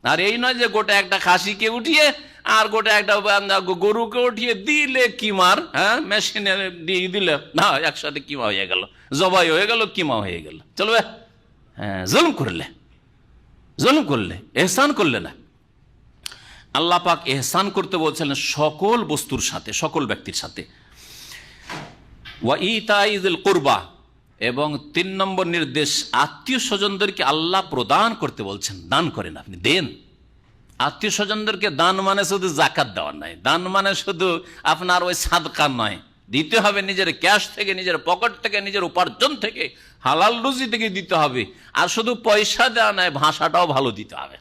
আর এই নয় যে গোটা একটা খাসিকে উঠিয়ে আর গোটা একটা গরুকে উঠিয়ে দিলে কিমার, মেশিনে দিয়ে দিলে না, একসাথে কিমা হয়ে গেল, জবাই হয়ে গেল, কিমা হয়ে গেল, চলবে? জুলুম করলে, জুলুম করলে, এহসান করলে না। আল্লাহ পাক এহসান করতে বলছেন সকল বস্তুর সাথে, সকল ব্যক্তির সাথে। ওয়া ইতাইযিল কুরবা, এবং 3 নম্বর নির্দেশ, আত্মীয় স্বজনদেরকে আল্লাহ প্রদান করতে বলছেন। দান করেন, আপনি দেন। আত্মীয় স্বজনদেরকে দান মানে শুধু জাকাত দেওয়া নয়, দান মানে শুধু আপনার ওই সাদকা নয়, দিতে হবে নিজের ক্যাশ থেকে, নিজের পকেট থেকে, নিজের উপার্জন থেকে, হালাল রুজি থেকে দিতে হবে। আর শুধু পয়সা দেওয়া নয়, ভাষাটাও ভালো দিতে হবে।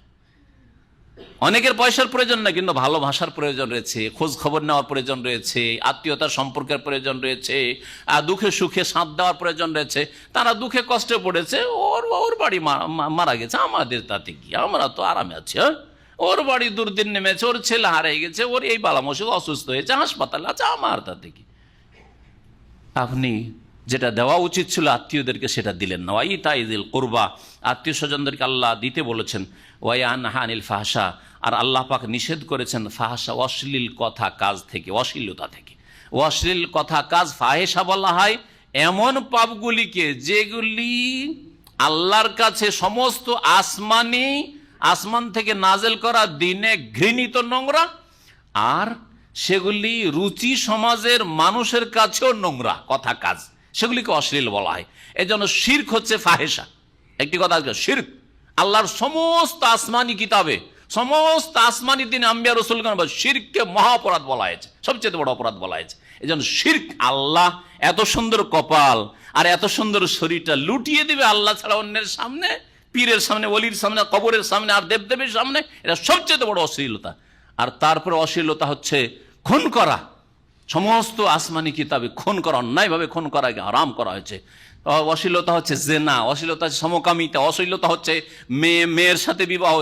অনেকের পয়সার প্রয়োজন না, কিন্তু ভালো ভাষার প্রয়োজন রয়েছে, খোঁজ খবর নেওয়ার প্রয়োজন রয়েছে, আত্মীয়তার সম্পর্কের প্রয়োজন রয়েছে, দুঃখে সুখে সাথ দেওয়ার প্রয়োজন রয়েছে। তারা দুঃখে কষ্টে পড়েছে, ওর বাড়ি মারা গেছে, আমাদের তাতে কি, আমরা তো আরামে আছি। ওর বাড়ি দুর্দিন নেমেছে, ওর ছেলে হারিয়ে গেছে, ওর এই বালামসে অসুস্থ হয়েছে, হাসপাতালে আছে, আমার তাতে কি। আপনি যেটা দেওয়া উচিত ছিল আত্মীয়দেরকে সেটা দিলেন না। ওয়াইতাইযিল কুরবা, আত্মীয় স্বজনদেরকে আল্লাহ দিতে বলেছেন। ওয়ায়ানহা আনিল ফাহশা, আর আল্লাহ পাক নিষেধ করেছেন ফাহশা, অশ্লীল কথা কাজ থেকে, অশ্লীলতা থেকে। অশ্লীল কথা কাজ ফাহেসা বলা হয় এমন পাপগুলিকে যেগুলি আল্লাহর কাছে সমস্ত আসমান থেকে নাজেল করা দিনে ঘৃণিত, নোংরা, আর সেগুলি রুচি সমাজের মানুষের কাছেও নোংরা কথা কাজ, সেগুলিকে অশ্লীল বলা হয়। এই জন্য শিরক হচ্ছে ফাহেসা। একটি কথা, শিরক আল্লাহর সমস্ত আসমানি কিতাবে সমস্ত আসমানি দিন আম্বিয়া রসুলগণ শিরককে মহা অপরাধ বলা হয়েছে, সবচেয়ে বড় অপরাধ বলা হয়েছে। এই জন্য শিরক, আল্লাহ এত সুন্দর কপাল আর এত সুন্দর শরীরটা লুটিয়ে দিবে আল্লাহ ছাড়া অন্যের সামনে, পীরের সামনে, ওলির সামনে, কবরের সামনে আর দেবদেবীর সামনে, এটা সবচেয়ে বড় অশ্লীলতা। আর তারপরে অশ্লীলতা হচ্ছে খুন করা। সমস্ত আসমানি কিতাবে খুন করা, অন্যায়ভাবে খুন করাকে হারাম করা হয়েছে। অশ্লীলতা হচ্ছে জেনা, অশ্লীলতা হচ্ছে সমকামিতা, অশ্লীলতা হচ্ছে মেয়ের সাথে বিবাহ,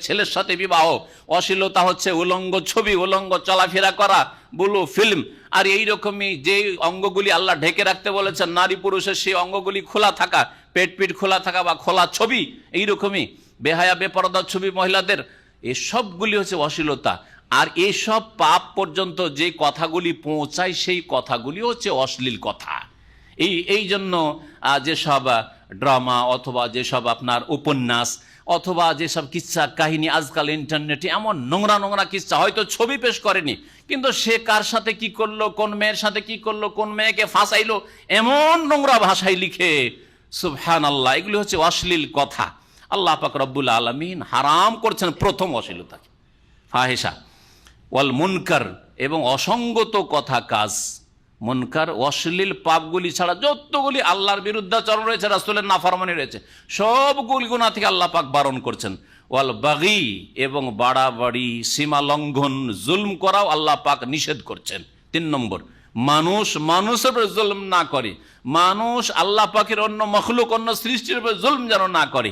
ছেলের সাথে বিবাহ, অশ্লীলতা হচ্ছে উলঙ্গ ছবি, উলঙ্গ চলাফেরা করা, ব্লু ফিল্ম। আর এইরকমই যে অঙ্গগুলি আল্লাহ ঢেকে রাখতে বলেছেন নারী পুরুষের, সেই অঙ্গগুলি খোলা থাকা, পেট খোলা থাকা বা খোলা ছবি, এইরকমই বেহায়া বেপরদা ছবি মহিলাদের, এসবগুলি হচ্ছে অশ্লীলতা। আর এসব পাপ পর্যন্ত যে কথাগুলি পৌঁছায় সেই কথাগুলি হচ্ছে অশ্লীল কথা। এই জন্য যেসব ড্রামা অথবা যেসব আপনার উপন্যাস অথবা যেসব কিচ্ছা কাহিনী আজকাল ইন্টারনেটে এমন নোংরা নোংরা কিচ্ছা, হয়তো ছবি পেশ করেনি কিন্তু সে কার সাথে কি করলো, কোন মেয়ের সাথে কি করলো, কোন মেয়েকে ফাঁসাইলো, এমন নোংরা ভাষায় লিখে, সুবহানাল্লাহ, এগুলি হচ্ছে অশ্লীল কথা। আল্লাহ পাক রব্বুল আলামিন হারাম করছেন প্রথম অশ্লীলতাকে, ফাহিশা ওয়াল মুনকার, এবং অসঙ্গত কথা কাজ। মুনকার অশ্লীল পাপগুলি ছাড়া যতগুলি আল্লাহর বিরুদ্ধাচরণ রয়েছে, রাসূলের নাফরমানি রয়েছে, সবগুলি গুনাহ থেকে আল্লাহ পাক বারণ করছেন। ওয়াল বাগি, এবং বাড়াবাড়ি, সীমা লঙ্ঘন, জুলম করাও আল্লাহ পাক নিষেধ করছেন। 3 নম্বর, মানুষের উপর জুলম না করে, মানুষ আল্লাহ পাকের অন্য মখলুক, অন্য সৃষ্টির উপর জুলম যেন না করে,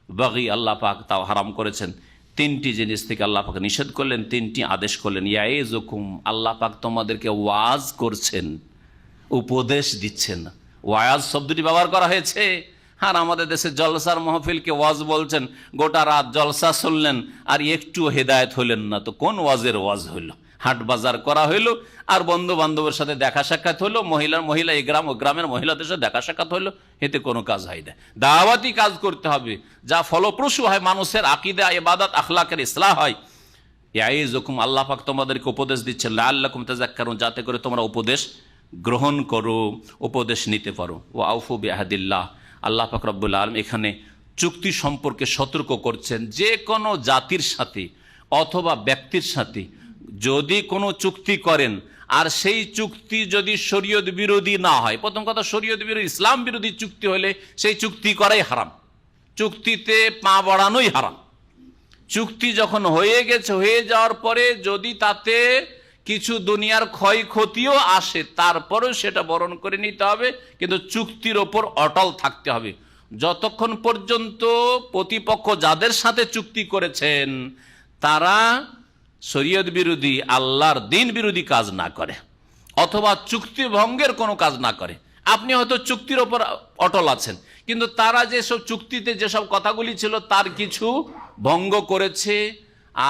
বাগি আল্লাহ পাক তাও হারাম করেছেন। 3টি জিনিস থেকে আল্লাহ পাক নিষেধ করলেন, 3টি আদেশ করলেন। ইয়াইজুকুম, আল্লাহ পাক তোমাদেরকে ওয়াজ করছেন, উপদেশ দিচ্ছেন। ওয়াজ শব্দটি ব্যবহার করা হয়েছে। আর আমাদের দেশে জলসার মাহফিলকে ওয়াজ বলছেন, গোটা রাত জলসা শুনলেন আর একটু হেদায়েত হইলেন না, তো কোন ওয়াজের ওয়াজ হইল? হাট বাজার করা হইলো আর বন্ধু বান্ধবের সাথে দেখা সাক্ষাৎ হইলো, মহিলা এই গ্রাম ও গ্রামের মহিলাদের সাথে দেখা সাক্ষাৎ হইলো, এতে কোনো কাজ হয় না। দাওয়াতি কাজ করতে হবে যা ফলপ্রসূ হয়, মানুষের আকীদা, ইবাদত, আখলাকের ইসলাহ হয়। ইয়াইজুকুম, আল্লাহ পাক তোমাদেরকে উপদেশ দিচ্ছেন, লাআল্লাকুম তাযাক্কারুন, যাতে করে তোমরা উপদেশ গ্রহণ করো, উপদেশ নিতে পারো। ওয়া আউফু বিআহদিল্লাহ, আল্লাহ পাক রব্বুল আলামিন এখানে চুক্তি সম্পর্কে সতর্ক করছেন। যে কোনো জাতির সাথে অথবা ব্যক্তির সাথে যদি কোনো চুক্তি করেন আর সেই চুক্তি যদি শরীয়ত বিরোধী না হয়, প্রথম কথা শরীয়ত বিরোধী, ইসলাম বিরোধী চুক্তি হলে সেই চুক্তি করাই হারাম, চুক্তিতে পা বাড়ানোই হারাম। চুক্তি যখন হয়ে গেছে, হয়ে যাওয়ার পরে যদি তাতে কিছু দুনিয়ার ক্ষয়ক্ষতিও আসে, তারপরেও সেটা বরণ করে নিতে হবে, কিন্তু চুক্তির ওপর অটল থাকতে হবে যতক্ষণ পর্যন্ত প্রতিপক্ষ যাদের সাথে চুক্তি করেছেন তারা শরীয়ত বিরোধী, আল্লাহর দ্বীন বিরোধী কাজ না করে অথবা চুক্তি ভঙ্গের কোনো কাজ না করে। আপনি হয়তো চুক্তির ওপর অটল আছেন, কিন্তু তারা যেসব চুক্তিতে যেসব কথাগুলি ছিল তার কিছু ভঙ্গ করেছে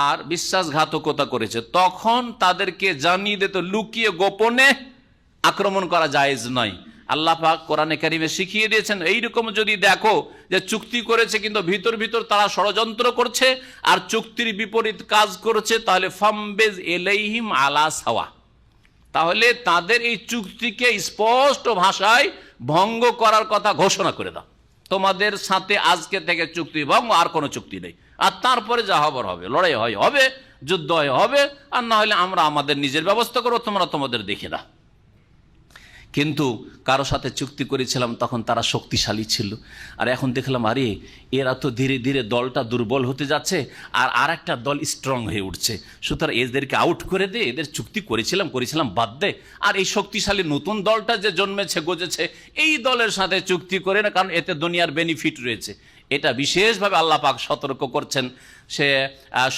আর বিশ্বাসঘাতকতা করেছে, তখন তাদেরকে জানিয়ে দিতে, লুকিয়ে গোপনে আক্রমণ করা জায়েজ নয়। আল্লাহ পাক কোরআনে কারিমে শিখিয়ে দিয়েছেন, এইরকম যদি দেখো যে চুক্তি করেছে কিন্তু ভিতর ভিতর তারা ষড়যন্ত্র করছে আর চুক্তির বিপরীত কাজ করছে, তাহলে ফামবেজ এলাইহিম আলা সাওয়া, তাহলে তাদের এই চুক্তিকে স্পষ্ট ভাষায় ভঙ্গ করার কথা ঘোষণা করে দাও, তোমাদের সাথে আজকে থেকে চুক্তি ভঙ্গ, আর কোনো চুক্তি নেই। আর তারপরে যা হবার হবে, লড়াই হবে, যুদ্ধ হবে, আর না হলে আমরা আমাদের নিজের ব্যবস্থা করবো, তোমরা তোমাদের দেখে দাও। কিন্তু কারো সাথে চুক্তি করেছিলাম তখন তারা শক্তিশালী ছিল, আর এখন দেখলাম আরে এরা তো ধীরে ধীরে দলটা দুর্বল হতে যাচ্ছে আর একটা দল স্ট্রং হয়ে উঠছে, সুতরাং এদেরকে আউট করে দে, এদের চুক্তি করেছিলাম বাদ দে, আর এই শক্তিশালী নতুন দলটা যে জন্মেছে গজেছে এই দলের সাথে চুক্তি করে না, কারণ এতে দুনিয়ার বেনিফিট রয়েছে। এটা বিশেষভাবে আল্লাহ পাক সতর্ক করছেন, সে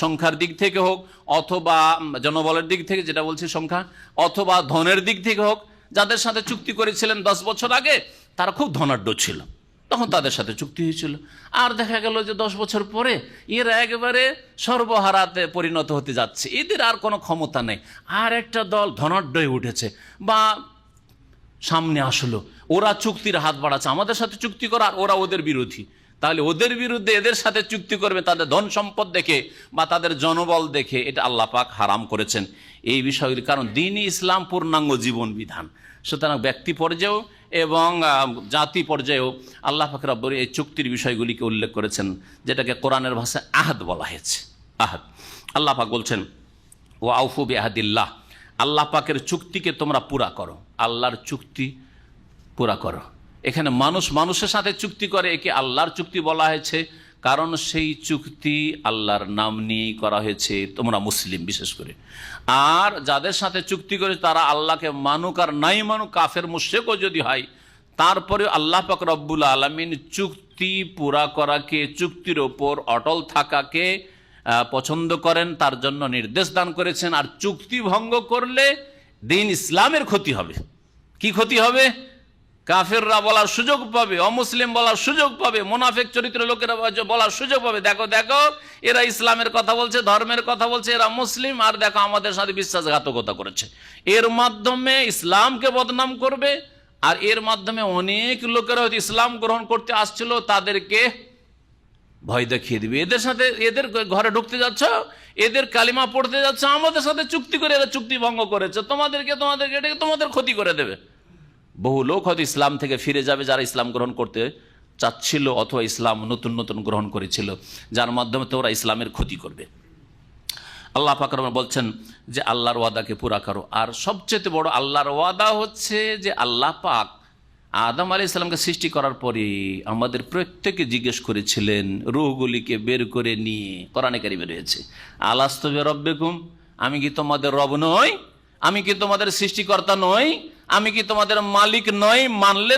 সংখ্যার দিক থেকে হোক অথবা জনবলের দিক থেকে, যেটা বলছি সংখ্যা, অথবা ধনের দিক থেকে হোক। যাদের সাথে চুক্তি করেছিলেন 10 বছর আগে তারা খুব ধনাঢ্য ছিল, তখন তাদের সাথে চুক্তি হয়েছিল, আর দেখা গেল যে 10 বছর পরে এরা একেবারে সর্বহারাতে পরিণত হতে যাচ্ছে, এদের আর কোনো ক্ষমতা নেই। আর একটা দল ধনাঢ্য হয়ে উঠেছে বা সামনে আসলো, ওরা চুক্তির হাত বাড়াচ্ছে, আমাদের সাথে চুক্তি করা, আর ওরা ওদের বিরোধী, তাহলে ওদের বিরুদ্ধে এদের সাথে চুক্তি করবে তাদের ধন সম্পদ দেখে বা তাদের জনবল দেখে, এটা আল্লাহ পাক হারাম করেছেন এই বিষয়গুলি। কারণ দ্বীন-ই ইসলাম পূর্ণাঙ্গ জীবন বিধান, সুতরাং ব্যক্তি পর্যায়েও এবং জাতি পর্যায়েও আল্লাহ পাক রব্বুল এই চুক্তির বিষয়গুলিকে উল্লেখ করেছেন, যেটাকে কোরআনের ভাষায় আহদ বলা হয়েছে। আহাদ। আল্লাহ পাক বলছেন ও আউফু বিআহদিল্লাহ, আল্লাহ পাকের চুক্তিকে তোমরা পুরা করো, আল্লাহর চুক্তি পুরা করো। এখানে মানুষ মানুষের সাথে চুক্তি করে, একে আল্লাহর চুক্তি বলা হয়েছে, কারণ সেই চুক্তি আল্লাহর নাম নিয়েই করা হয়েছে, তোমরা মুসলিম বিশেষ করে। আর যাদের সাথে চুক্তি করে তারা আল্লাহকে মানুক আর নাই মানুক, কাফের মুশরিকও যদি হয়, তারপরে আল্লাহ পাক রব্বুল আলামিন চুক্তি পুরা করাকে, চুক্তির ওপর অটল থাকাকে পছন্দ করেন, তার জন্য নির্দেশ দান করেছেন। আর চুক্তি ভঙ্গ করলে দিন ইসলামের ক্ষতি হবে। কি ক্ষতি হবে? কাফেররা বলার সুযোগ পাবে, অমুসলিম বলার সুযোগ পাবে, মুনাফিক চরিত্র লোকেরা বলার সুযোগ পাবে, দেখো দেখো এরা ইসলামের কথা বলছে, ধর্মের কথা বলছে, এরা মুসলিম, আর দেখো আমাদের সাথে বিশ্বাসঘাতকতা করেছে। এর মাধ্যমে ইসলামকে বদনাম করবে, আর এর মাধ্যমে অনেক লোকেরা হয়তো ইসলাম গ্রহণ করতে আসছিল, তাদেরকে ভয় দেখিয়ে দিবে। এদের সাথে, এদের ঘরে ঢুকতে যাচ্ছ, এদের কালিমা পড়তে যাচ্ছ, আমাদের সাথে চুক্তি করে এরা চুক্তি ভঙ্গ করেছে, তোমাদেরকে তোমাদের ক্ষতি করে দেবে। বহু লোক হয়তো ইসলাম থেকে ফিরে যাবে, যারা ইসলাম গ্রহণ করতে চাচ্ছিল অথবা ইসলাম নতুন নতুন গ্রহণ করেছিল, যার মাধ্যমে তোমরা ইসলামের ক্ষতি করবে। আল্লাহ পাক বলছেন যে আল্লাহর ওয়াদাকে পুরা করো। আর সবচেয়ে বড় আল্লাহর ওয়াদা হচ্ছে যে আল্লাহ পাক আদম আলাইহিস সালামকে সৃষ্টি করার পরে আমাদের প্রত্যেকে জিজ্ঞেস করেছিলেন, রূহগুলিকে বের করে নিয়ে, কোরআনে কারিমে রয়েছে, আলাস্তু বিরাব্বিকুম, আমি কি তোমাদের রব নই? আমি কি তোমাদের সৃষ্টিকর্তা নই? আমি কি তোমাদের মালিক নই? মানলে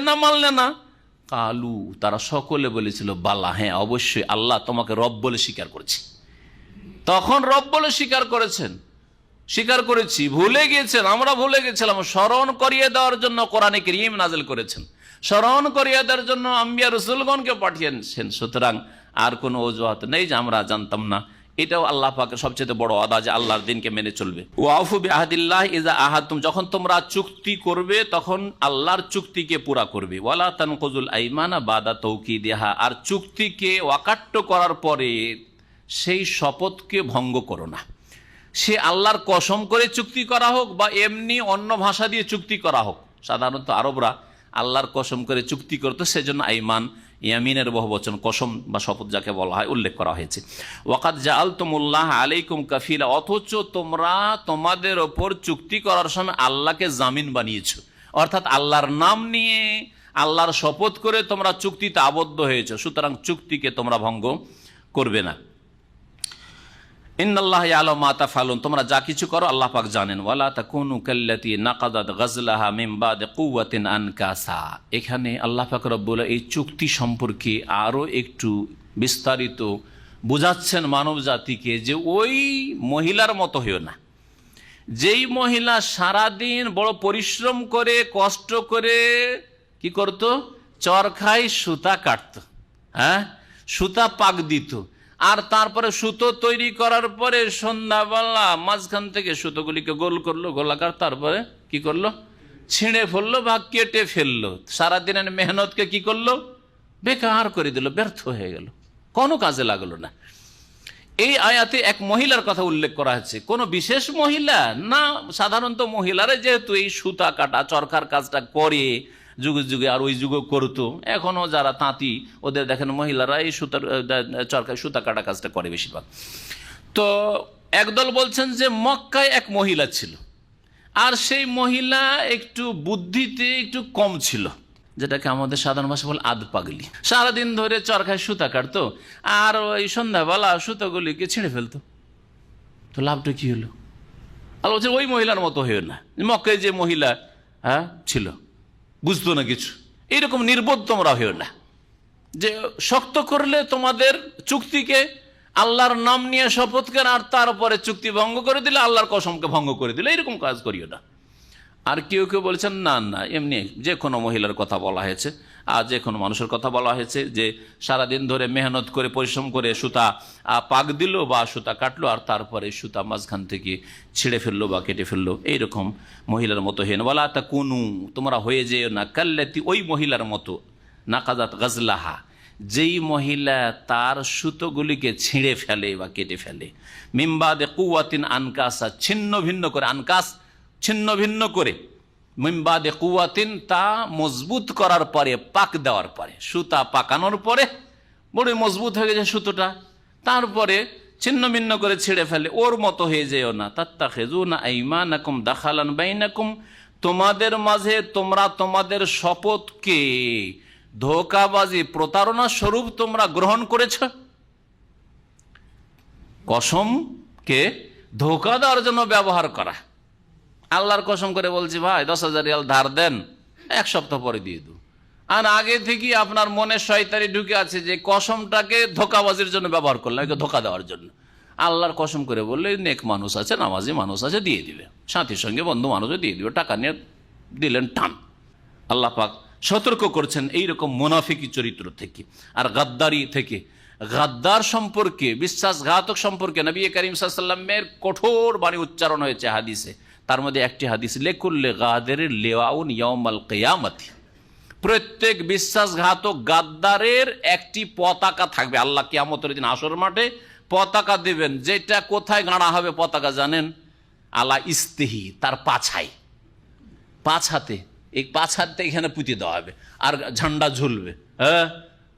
না? কালু, তারা সকলে বলেছিল বালা, হ্যাঁ অবশ্যই আল্লাহ তোমাকে রব বলে স্বীকার করেছি। তখন রব বলে স্বীকার করেছি, ভুলে গিয়েছেন, আমরা ভুলে গেছিলাম। স্মরণ করিয়ে দেওয়ার জন্য কোরআনে কারীম নাযিল করেছেন, স্মরণ করিয়ে দেওয়ার জন্য আম্বিয়া রাসূলগণকে পাঠিয়েছেন। সুতরাং আর কোনো অজুহাত নেই যে আমরা জানতাম না। এটাও আল্লাহ পাকের সবচেয়ে বড় ওয়াদা যে আল্লাহর দিনকে মেনে চলবে। ওয়াফু বিআহদিল্লাহ ইযা আহাদতুম, যখন তোমরা চুক্তি করবে তখন আল্লাহর চুক্তিকে পুরা করবে। ওয়ালা তানকুযুল আইমানা বাদা তাওকীদিহা, আর চুক্তিকে ওয়াকাট্য করার পরে সেই শপথকে ভঙ্গ করো না। সে আল্লাহর কসম করে চুক্তি করা হোক বা এমনি অন্য ভাষা দিয়ে চুক্তি করা হোক, সাধারণত আরবরা আল্লাহর কসম করে চুক্তি করতো, সেজন্য আইমান, ইয়ামিনের বহুবচন, কসম বা শপথ যাকে বলা হয়, উল্লেখ করা হয়েছে। ওয়াকাদ জাআলতুমুল্লাহ আলাইকুম কাফিলা, অথচ তোমরা তোমাদের ওপর চুক্তি করার সময় আল্লাহকে জামিন বানিয়েছো, অর্থাৎ আল্লাহর নাম নিয়ে, আল্লাহর শপথ করে তোমরা চুক্তিতে আবদ্ধ হয়েছো, সুতরাং চুক্তিকে তোমরা ভঙ্গ করবে না। ইন্নাল্লাহ ইয়ালামু মা তাফআলুন, তোমরা যা কিছু করো আল্লাহ পাক জানেন। ওয়ালা তাকুনু কাল্লাতী নাকাদাত গাজলাহা মিন বাদি কুওয়াতিন আনকাসা, এখানে আল্লাহ পাক রব্বুল এই চুক্তি সম্পর্কে আরো একটু বিস্তারিত বুঝাচ্ছেন মানব জাতিকে, যে ওই মহিলার মতো হইও না, যেই মহিলা সারাদিন বড় পরিশ্রম করে কষ্ট করে কি করত, চরখায় সুতা কাটত, হ্যাঁ, সুতা পাক দিত, আর তারপরে সুতো তৈরি করার পরে সন্ধ্যাবেলা মাঝখান থেকে সুতোগুলিকে গোল করলো, গোলাকার, তারপরে কি করলো, ছিঁড়ে ফেললো বা কেটে ফেললো। সারাদিনের মেহনতকে কি করলো, বেকার করে দিল, ব্যর্থ হয়ে গেল, কোনো কাজে লাগলো না। এই আয়াতে এক মহিলার কথা উল্লেখ করা হয়েছে, কোনো বিশেষ মহিলা না, সাধারণত মহিলারা যেহেতু এই সুতা কাটা চরখার কাজটা করে যুগে যুগে, আর ওই যুগে করতো, এখনো যারা তাঁতি ওদের দেখেন মহিলারা এই সুতার চরকায় সুতা কাটা কাজটা করে বেশিরভাগ। তো একদল বলছেন যে মক্কায় এক মহিলা ছিল, আর সেই মহিলা একটু বুদ্ধিতে একটু কম ছিল, যেটাকে আমাদের সাধারণ ভাষা বলে আধ পাগলি। সারাদিন ধরে চরখায় সুতা কাটতো আর ওই সন্ধ্যাবেলা সুতোগুলিকে ছিঁড়ে ফেলতো। তো লাভটা কি হলো? আর বলছে ওই মহিলার মতো হইও না, মক্কায় যে মহিলা ছিল, বুঝতো না কিছু, এইরকম নির্বোধ তোমরা হইও না, যে শক্ত করলে তোমাদের চুক্তিকে আল্লাহর নাম নিয়ে শপথ করে আর তারপরে চুক্তি ভঙ্গ করে দিলে, আল্লাহর কসমকে ভঙ্গ করে দিলে, এরকম কাজ করিও না। আর কেউ কেউ বলছেন না না, এমনি যে কোনো মহিলার কথা বলা হয়েছে, আর যে কোনো মানুষের কথা বলা হয়েছে, যে সারাদিন ধরে মেহনত করে পরিশ্রম করে সুতা পাক দিল বা সুতা কাটলো, আর তারপরে সুতা মাঝখান থেকে ছিঁড়ে ফেললো বা কেটে ফেললো, এইরকম মহিলার মতো হেন বলা তা কোনু, তোমরা হয়ে যেও না কাল্লাতি, ওই মহিলার মতো, নাকাদাত গাজলাহা, যেই মহিলা তার সুতোগুলিকে ছিঁড়ে ফেলে বা কেটে ফেলে, মিম্বাদে কুওয়াতিন আনকাসা, ছিন্ন ভিন্ন করে, আনকাস ছিন্ন ভিন্ন করে, মিম্বাদে কুওয়াতিন তা মজবুত করার পরে, পাক দেওয়ার পরে, সুতা পাকানোর পরে বড় মজবুত হয়ে গেছে সুতোটা, তারপরে ছিন্ন ভিন্ন করে ছিঁড়ে ফেলে, ওর মতো হয়ে যেও না। তাত্তাখিযুনা আইমানাকুম দাখালান বাইনাকুম, তোমাদের মাঝে তোমরা তোমাদের শপথকে ধোঁকাবাজি প্রতারণা স্বরূপ তোমরা গ্রহণ করেছ। কসমকে ধোঁকা দেওয়ার জন্য ব্যবহার করা। আল্লাহর কসম করে বলছি ভাই 10,000 রিয়াল ধার দেন, 1 সপ্তাহ পরে দিয়ে দেব। আর আগে থেকে আপনার মনে শয়তানি ঢুকে আছে যে কসমটাকে ধোঁকাবাজির জন্য ব্যবহার করলাম, একে ধোঁকা দেওয়ার জন্য। আল্লাহর কসম করে বললে নেক মানুষ আছে, নামাজি মানুষ আছে, দিয়ে দিবে, সাথীর সঙ্গে বন্ধু মানুষও দিয়ে দিবে, টাকা নিয়ে দিলেন টান। আল্লাহ পাক সতর্ক করছেন এইরকম মুনাফিকি চরিত্র থেকে আর গাদ্দারি থেকে। গাদ্দার সম্পর্কে, বিশ্বাসঘাতক সম্পর্কে নবী করিম সাল্লাল্লাহু আলাইহি ওয়াসাল্লামের কঠোর বাণী উচ্চারণ হয়েছে হাদিসে। তার মধ্যে একটি হাদিস, লিকুল্লি গাদিরিন লিওয়াউন ইয়াউমাল কিয়ামতি, প্রত্যেক বিশ্বাসঘাতক গাদ্দারের একটি পতাকা থাকবে। আল্লাহ কিয়ামতের দিন হাশর মাঠে পতাকা দেবেন, যেটা কোথায় গাড়া হবে পতাকা জানেন? আলা ইস্তিহি, তার পাছায়, পাছাতে, এই পাছাতে এখানে পুঁতে দেওয়া হবে আর ঝান্ডা ঝুলবে। হ্যাঁ,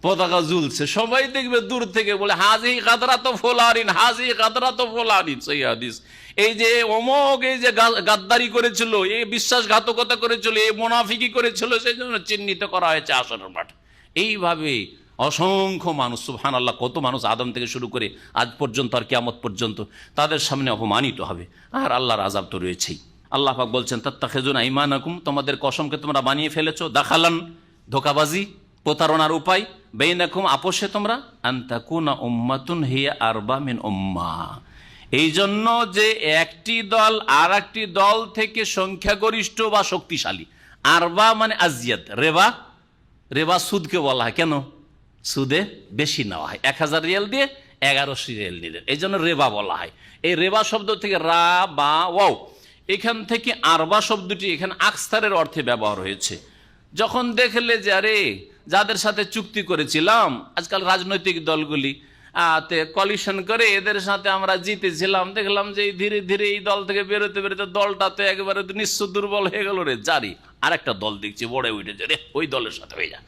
পতাকা ঝুলছে, সবাই দেখবে দূর থেকে, বলে হাজি গাদরাত ফুলারিন, হাজি গাদরাত ফুলারিন। সেই হাদিস। এই যে অমোক, এই যে গাদ্দারি করেছিল, এই বিশ্বাসঘাতকতা করেছিল, এই মুনাফিকি করেছিল, সেই জন্য চিহ্নিত করা হয়েছে হাশরের মাঠ। এইভাবে অসংখ্য মানুষ, সুবহানাল্লাহ, কত মানুষ আদম থেকে শুরু করে আজ পর্যন্ত আর কিয়ামত পর্যন্ত তাদের সামনে অপমানিত হবে। আর আল্লাহর আযাব তো রয়েছেই। আল্লাহ পাক বলছেন তাত্তাখিযুনা আইমানাকুম, তোমাদের কসমকে তোমরা বানিয়ে ফেলেছো, দাখালান ধোঁকাবাজি প্রতারণার উপায়, বাইনাকুম আপোষে তোমরা, আন তাকুনা উম্মাতুন হিয়া আরবা মিন উম্মাহ, এই জন্য যে একটি দল আর একটি দল থেকে সংখ্যাগরিষ্ঠ বা শক্তিশালী। আরবা মানে আজিয়াত, রেবা, রেবা সুদকে বলা হয়। কেন? সুদে বেশি নেওয়া হয়, 1000 রিয়াল দিয়ে 1100 রিয়াল নিলেন, এই জন্য রেবা বলা হয়। এই রেবা শব্দ থেকে রা বা ওয়াও, এখান থেকে আরবা শব্দটি এখানে আকসারের অর্থে ব্যবহার হয়েছে। যখন দেখলে যে আরে যাদের সাথে চুক্তি করেছিলাম, আজকাল রাজনৈতিক দলগুলি কলিশন করে এদের সাথে আমরা জিতেছিলাম, দেখলাম যে ধীরে ধীরে এই দল থেকে বেরোতে বেরোতে দলটা তো একেবারে নিঃস্ব দুর্বল হয়ে গেল রে, জারি আরেকটা দল দেখছি বড়ে উঠেছে, রে ওই দলের সাথে হয়ে যা।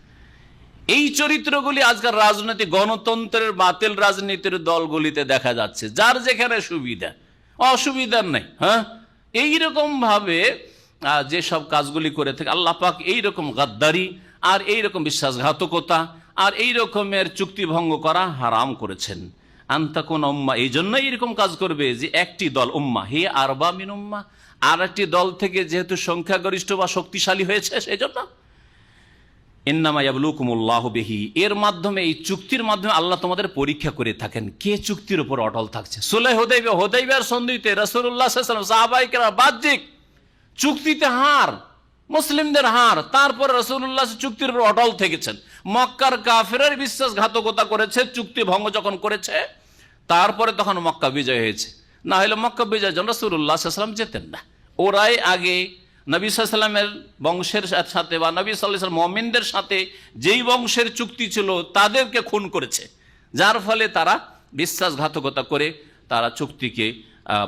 এই চরিত্রগুলি আজকাল রাজনৈতিক গণতন্ত্রের বাতিল রাজনীতির দলগুলিতে দেখা যাচ্ছে, যার যেখানে সুবিধা, অসুবিধার নেই। হ্যাঁ, এইরকম ভাবে যেসব কাজগুলি করে থাকে আল্লাহ পাক এইরকম গাদ্দারি আর এইরকম বিশ্বাসঘাতকতা আর এই রকমের চুক্তি ভঙ্গ করা হারাম করেছেন। আনতাকুন উম্মা, এই জন্যই এরকম কাজ করবে যে একটি দল, উম্মা হে আরবা মিন উম্মা, আর একটি দল থেকে যেহেতু সংখ্যাগরিষ্ঠ বা শক্তিশালী হয়েছে সেই জন্য। ইন্নামা ইয়াবলুকুমুল্লাহু বিহি, এর মাধ্যমে, এই চুক্তির মাধ্যমে আল্লাহ তোমাদের পরীক্ষা করে থাকেন কে চুক্তির উপর অটল থাকছে। সুলহ হুদাইবিয়ার সন্ধিতে রাসূলুল্লাহ সাল্লাল্লাহু আলাইহি ওয়াসাল্লাম সাহাবায়ে কেরাম বাহ্যিক চুক্তিতে হার, মুসলিমদের হার, তারপর রাসূলুল্লাহ চুক্তির উপর অটল থেকেছেন। মক্কার কাফেরের বিশ্বাসঘাতকতা করেছে, চুক্তি ভঙ্গ যখন করেছে, তারপরে তখন মক্কা বিজয় হয়েছে। না হলে মক্কা বিজয়ের জন্য রাসূলুল্লাহ সাল্লাল্লাহু আলাইহি ওয়াসাল্লাম যেতেন না। ওরাই আগে নবী সাল্লাল্লাহু আলাইহি ওয়াসাল্লামের বংশের সাথে বা নবী সাল্লাল্লাহু আলাইহি ওয়াসাল্লাম মুমিনদের সাথে যেই বংশের চুক্তি ছিল তাদেরকে খুন করেছে, যার ফলে তারা বিশ্বাসঘাতকতা করে তারা চুক্তিকে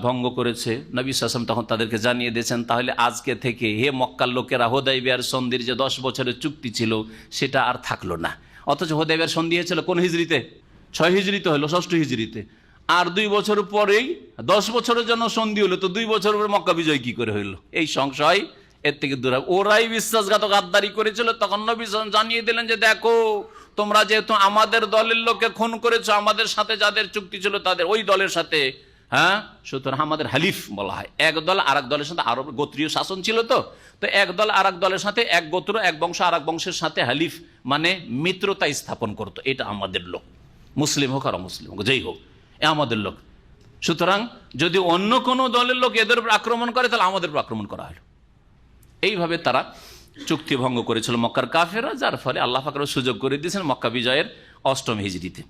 ভঙ্গ করেছে। নবী সাল্লাল্লাহু আলাইহি ওয়াসাল্লাম তখন তাদেরকে জানিয়ে দিয়েছেন, তাহলে আজকে থেকে হে মক্কার লোকেরা, হুদাইবিয়ার সন্ধির যে 10 বছরের চুক্তি ছিল সেটা আর থাকলো না। অথচ হুদাইবিয়ার সন্ধি হয়েছিল কোন হিজরিতে? 6 হিজরিতে হলো, 6 হিজরিতে। আর 2 বছর পরেই 10 বছরের জন্য সন্ধি হলো, তো 2 বছর পরে মক্কা বিজয় কি করে হইলো? এই সংশয় এর থেকে দূরে। ওরাই বিশ্বাসঘাতক গাদ্দারি করেছিল, তখন নবী সাল্লাল্লাহু আলাইহি ওয়াসাল্লাম জানিয়ে দিলেন যে দেখো তোমরা যেহেতু আমাদের দলের লোককে খুন করেছো, আমাদের সাথে যাদের চুক্তি ছিল তাদের ওই দলের সাথে, হ্যাঁ, সুতরাং আমাদের হালিফ বলা হয়। এক দল আর এক দলের সাথে, আরব গোত্রীয় শাসন ছিল, তো এক দল আর এক দলের সাথে, এক গোত্র এক বংশ আর এক বংশের সাথে হালিফ মানে মিত্রতা স্থাপন করতো। এটা আমাদের লোক, মুসলিম হোক আর অমুসলিম হোক, যেই হোক, এ আমাদের লোক। সুতরাং যদি অন্য কোনো দলের লোক এদের উপর আক্রমণ করে তাহলে আমাদের উপর আক্রমণ করা হলো। এইভাবে তারা চুক্তি ভঙ্গ করেছিল মক্কার কাফেররা, যার ফলে আল্লাহ পাক সুযোগ করে দিয়েছেন মক্কা বিজয়ের 8ম হিজরিতে।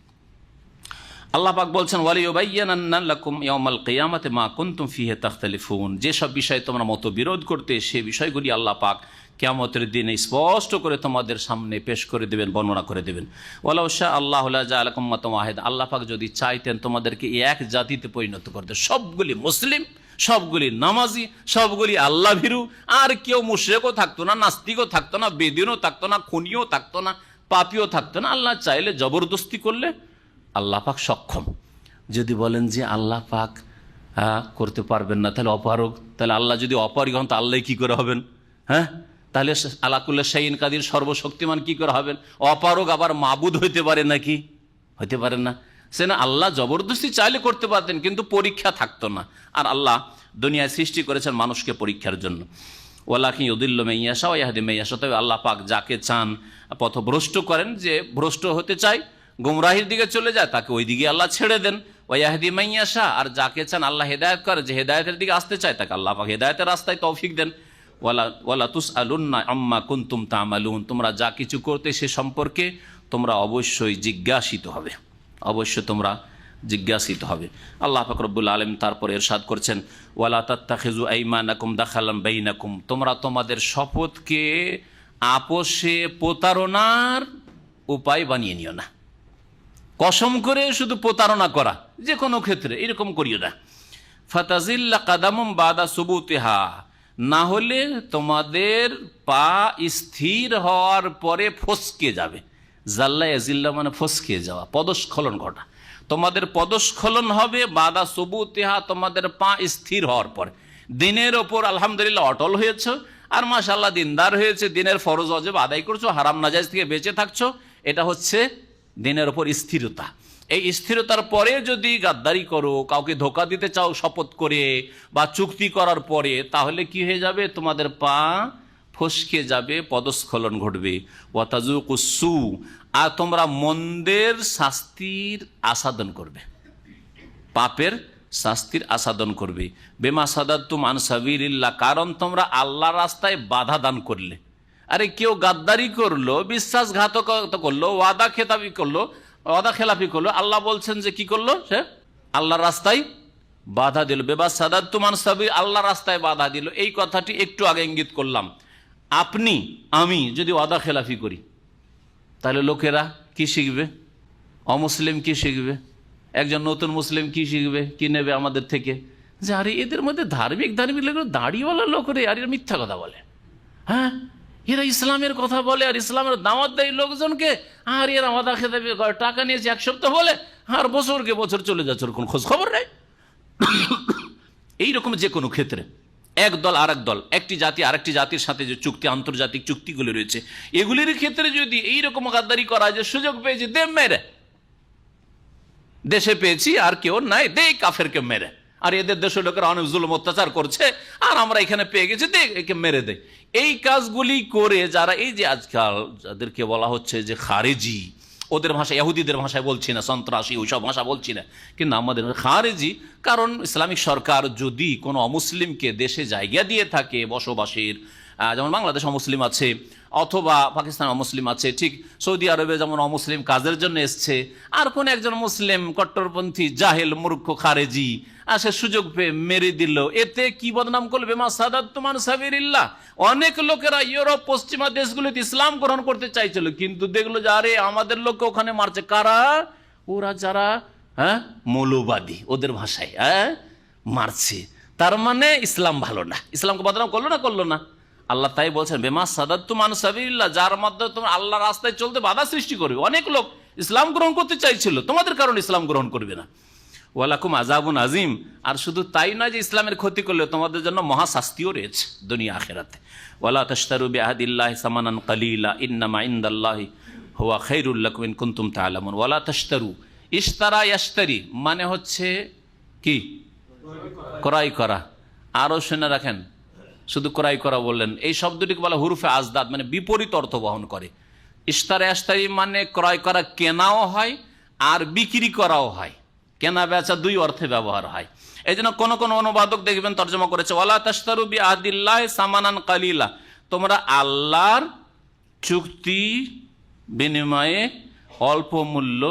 আল্লাহ পাক বলছেন ওয়ালিয়ুবাইয়িনান্না লাকুম ইয়াউমাল কিয়ামাতি মা কুনতুম ফীহি তাখতালিফুন, যেসব বিষয়ে তোমরা মতবিরোধ করতে সেই বিষয়গুলি আল্লাহ পাক কিয়ামতের দিনে স্পষ্ট করে তোমাদের সামনে পেশ করে দেবেন, বর্ণনা করে দেবেন। ওয়ালাউ শা আল্লাহু লা জাআলাকুম উম্মাতান ওয়াহিদা, আল্লাহ পাক যদি চাইতেন তোমাদেরকে এক জাতিতে পরিণত করতে, সবগুলি মুসলিম, সবগুলি নামাজি, সবগুলি আল্লাহ ভীরু, আর কেউ মুশরিকও থাকতো না, নাস্তিকও থাকতো না, বেদিনও থাকতো না, খুনিও থাকতো না, পাপিও থাকতো না। আল্লাহ চাইলে জবরদস্তি করলে আল্লাহ পাক সক্ষম। যদি বলেন যে আল্লাহ পাক করতে পারবেন না, তাহলে অপারগ, তাহলে আল্লাহ যদি অপারগ হন তা আল্লাহ কি করে হবেন? হ্যাঁ, তাহলে আলাকুল্লা শাইইন কাদির, সর্বশক্তিমান কি করে হবেন? অপারগ আবার মাবুদ হইতে পারে নাকি? হইতে পারেন না। সে না, আল্লাহ জবরদস্তি চাইলে করতে পারতেন, কিন্তু পরীক্ষা থাকতো না। আর আল্লাহ দুনিয়ায় সৃষ্টি করেছেন মানুষকে পরীক্ষার জন্য। ওয়ালাকিন ইউদিল্লু মান ইয়াশা ওয়া ইয়াহদি মান ইয়াশা, তবে আল্লাহ পাক যাকে চান পথভ্রষ্ট করেন। যে ভ্রষ্ট হতে চায়, গুমরাহির দিকে চলে যায়, তাকে ওই দিকে আল্লাহ ছেড়ে দেন। ওয়া ইয়াহদি মান ইয়াশা, আর যাকে চান আল্লাহ হেদায়েত করে, যে হেদায়েতের দিকে আসতে চায় তাকে আল্লাহ পাক হেদায়েতের রাস্তায় তৌফিক দেন। ওয়ালা তুসআলুন্না আম্মা কুনতুম তা'মালুন, তোমরা যা কিছু করতে সে সম্পর্কে তোমরা অবশ্যই জিজ্ঞাসিত হবে, অবশ্যই তোমরা জিজ্ঞাসিত হবে। আল্লাহ পাক রব্বুল আলামিন তারপরে ইরশাদ করছেন, ওয়ালা তাত্তাখিযু আইমানাকুম দাখালান বাইনাকুম, তোমরা তোমাদের শপথকে আপোষে প্রতারণার উপায় বানিয়ে নিও না। কসম করে শুধু প্রতারণা করা, যে কোনো ক্ষেত্রে এরকম করিও না। ফাতাজিল্লা কাদামুম বাদা সুবুতিহা, না হলে তোমাদের পা স্থির হওয়ার পরে ফসকে যাবে। জাল্লা ইয়াজিল্লা মানে ফসকে যাওয়া, পদস্খলন ঘটা। তোমাদের পদস্খলন হবে বাদা সুবুতিহা, তোমাদের পা স্থির হওয়ার পরে। দিনের ওপর আলহামদুলিল্লাহ অটল হয়েছে, আর মাশাআল্লাহ দিনদার হয়েছে, দিনের ফরজ ওয়াজিব আদায় করছো, হারাম নাজায়েজ থেকে বেঁচে থাকছো, এটা হচ্ছে দিনের ওপর স্থিরতা। এই স্থিরতার পরে যদি গাদ্দারি করো, কাউকে ধোকা দিতে চাও শপথ করে বা চুক্তি করার পরে, তাহলে কি হয়ে যাবে? তোমাদের পা ফসকে যাবে, পদস্খলন ঘটবে। ওয়াতাজুকুসু, আর তোমরা মন্দের শাস্তির আস্বাদন করবে, পাপের শাস্তির আস্বাদন করবে। বেমা সাদাতুম আন সাবিলিল্লাহ, কারণ তোমরা আল্লাহর রাস্তায় বাধা দান করলে। আরে কেউ গাদ্দারি করলো, বিশ্বাসঘাতকতা করলো, ওয়াদা খেলাফি করলো, আল্লাহ বলছেন যে কি করলো? সে আল্লাহর রাস্তায় বাধা দিল। বেমা সাদাতুম আন সাবিল, আল্লাহর রাস্তায় বাধা দিল। এই কথাটি একটু আগে ইঙ্গিত করলাম। আপনি আমি যদি ওয়াদা খেলাফি করি, তাহলে লোকেরা কি শিখবে? অমুসলিম কি শিখবে? একজন নতুন মুসলিম কি শিখবে, কি নেবে আমাদের থেকে? যে আরে এদের মধ্যে ধার্মিক লোক, দাড়িওয়ালা লোক রে, আর এরা মিথ্যা কথা বলে। হ্যাঁ, এরা ইসলামের কথা বলে আর ইসলামের দাওয়াত দেয় লোকজনকে, আর এরা ওয়াদা খেতে টাকা নিয়েছে 1 সপ্তাহ বলে, আর বছরকে বছর চলে যাচ্ছে, ওর কোনো খোঁজ খবর নেই। এইরকম যে কোনো ক্ষেত্রে এক দল আর এক দল, একটি জাতি আরেকটি জাতির সাথে যে চুক্তি, আন্তর্জাতিক চুক্তিগুলি রয়েছে, এগুলির ক্ষেত্রে যদি এইরকম গাদ্দারি করা, যে সুযোগ পেয়েছি দে মেরে, দেশে পেয়েছি আর কেউ নাই, দে কাফেরকে মেরে, আর এদের দেশের লোকেরা অনেক জুলুম অত্যাচার করছে, আর আমরা এখানে পেয়ে গেছি, দে একে মেরে দে। এই কাজগুলি করে যারা, এই যে আজকাল যাদেরকে বলা হচ্ছে যে খারেজি, ওদের ভাষা, ইহুদিদের ভাষায় বলছি না, সন্ত্রাসী ওইসব ভাষা বলছি না, কিন্তু আমাদের খারেজি। কারণ ইসলামিক সরকার যদি কোনো অমুসলিমকে দেশে জায়গা দিয়ে থাকে বসবাসের, যেমন বাংলাদেশ অমুসলিম আছে, অথবা পাকিস্তান অমুসলিম আছে, ঠিক সৌদি আরবে যেমন অমুসলিম কাজের জন্য এসছে, আর কোন একজন মুসলিম কট্টরপন্থী জাহেল মূর্খ খারেজি সে সুযোগ পেয়ে মেরে দিল, এতে কি বদনাম করবে? মা সাদাতুম আন সাবিলিল্লাহ। অনেক লোকেরা ইউরোপ পশ্চিমা দেশগুলিতে ইসলাম গ্রহণ করতে চাইছিল, কিন্তু দেখলো যে আরে আমাদের লোককে ওখানে মারছে। কারা? ওরা যারা মৌলবাদী, ওদের ভাষায় মারছে। তার মানে ইসলাম ভালো না। ইসলামকে বদনাম করলো না? আল্লাহ তাই বলছেন, বেমা সাদাতুম আন সাবিলিল্লাহ, যার মাধ্যমে তোমরা আল্লাহর রাস্তায় চলতে বাধা সৃষ্টি করবে। অনেক লোক ইসলাম গ্রহণ করতে চাইছিল, তোমাদের কারণে ইসলাম গ্রহণ করবে না। ওয়ালাকুম আযাবুন আযীম, আর শুধু তাই নয় যে ইসলামের ক্ষতি করলে তোমাদের জন্য মহাশাস্তিও রয়েছে দুনিয়া আখিরাতে। ওয়ালা তাশতারু বিআহদিল্লাহি সামানান কালীলা ইন্নামা ইনদাল্লাহি হুয়া খায়রুল লাকুম ইন কুনতুম তা'লামুন। ওয়ালা তাশতারু, ইশতারা ইয়াশতারি মানে হচ্ছে কি? ক্রয় করা। আরও শুনে রাখেন, শুধু ক্রয় করা বললেন, এই শব্দটিকে বলা হুরুফে আজদাদ, মানে বিপরীত অর্থ বহন করে। ইশতারা ইয়াশতারি মানে ক্রয় করা, কেনাও হয় আর বিক্রি করাও হয়। কেনা বেচা দুই অর্থে ব্যবহার হয়। এই জন্য কোন কোন অনুবাদক দেখবেন তর্জমা করেছে, ওয়ালা তাশতারু বিআহদিল্লাহি সামানান কালীলা, তোমরা আল্লাহর চুক্তি বিনিময়ে অল্প মূল্য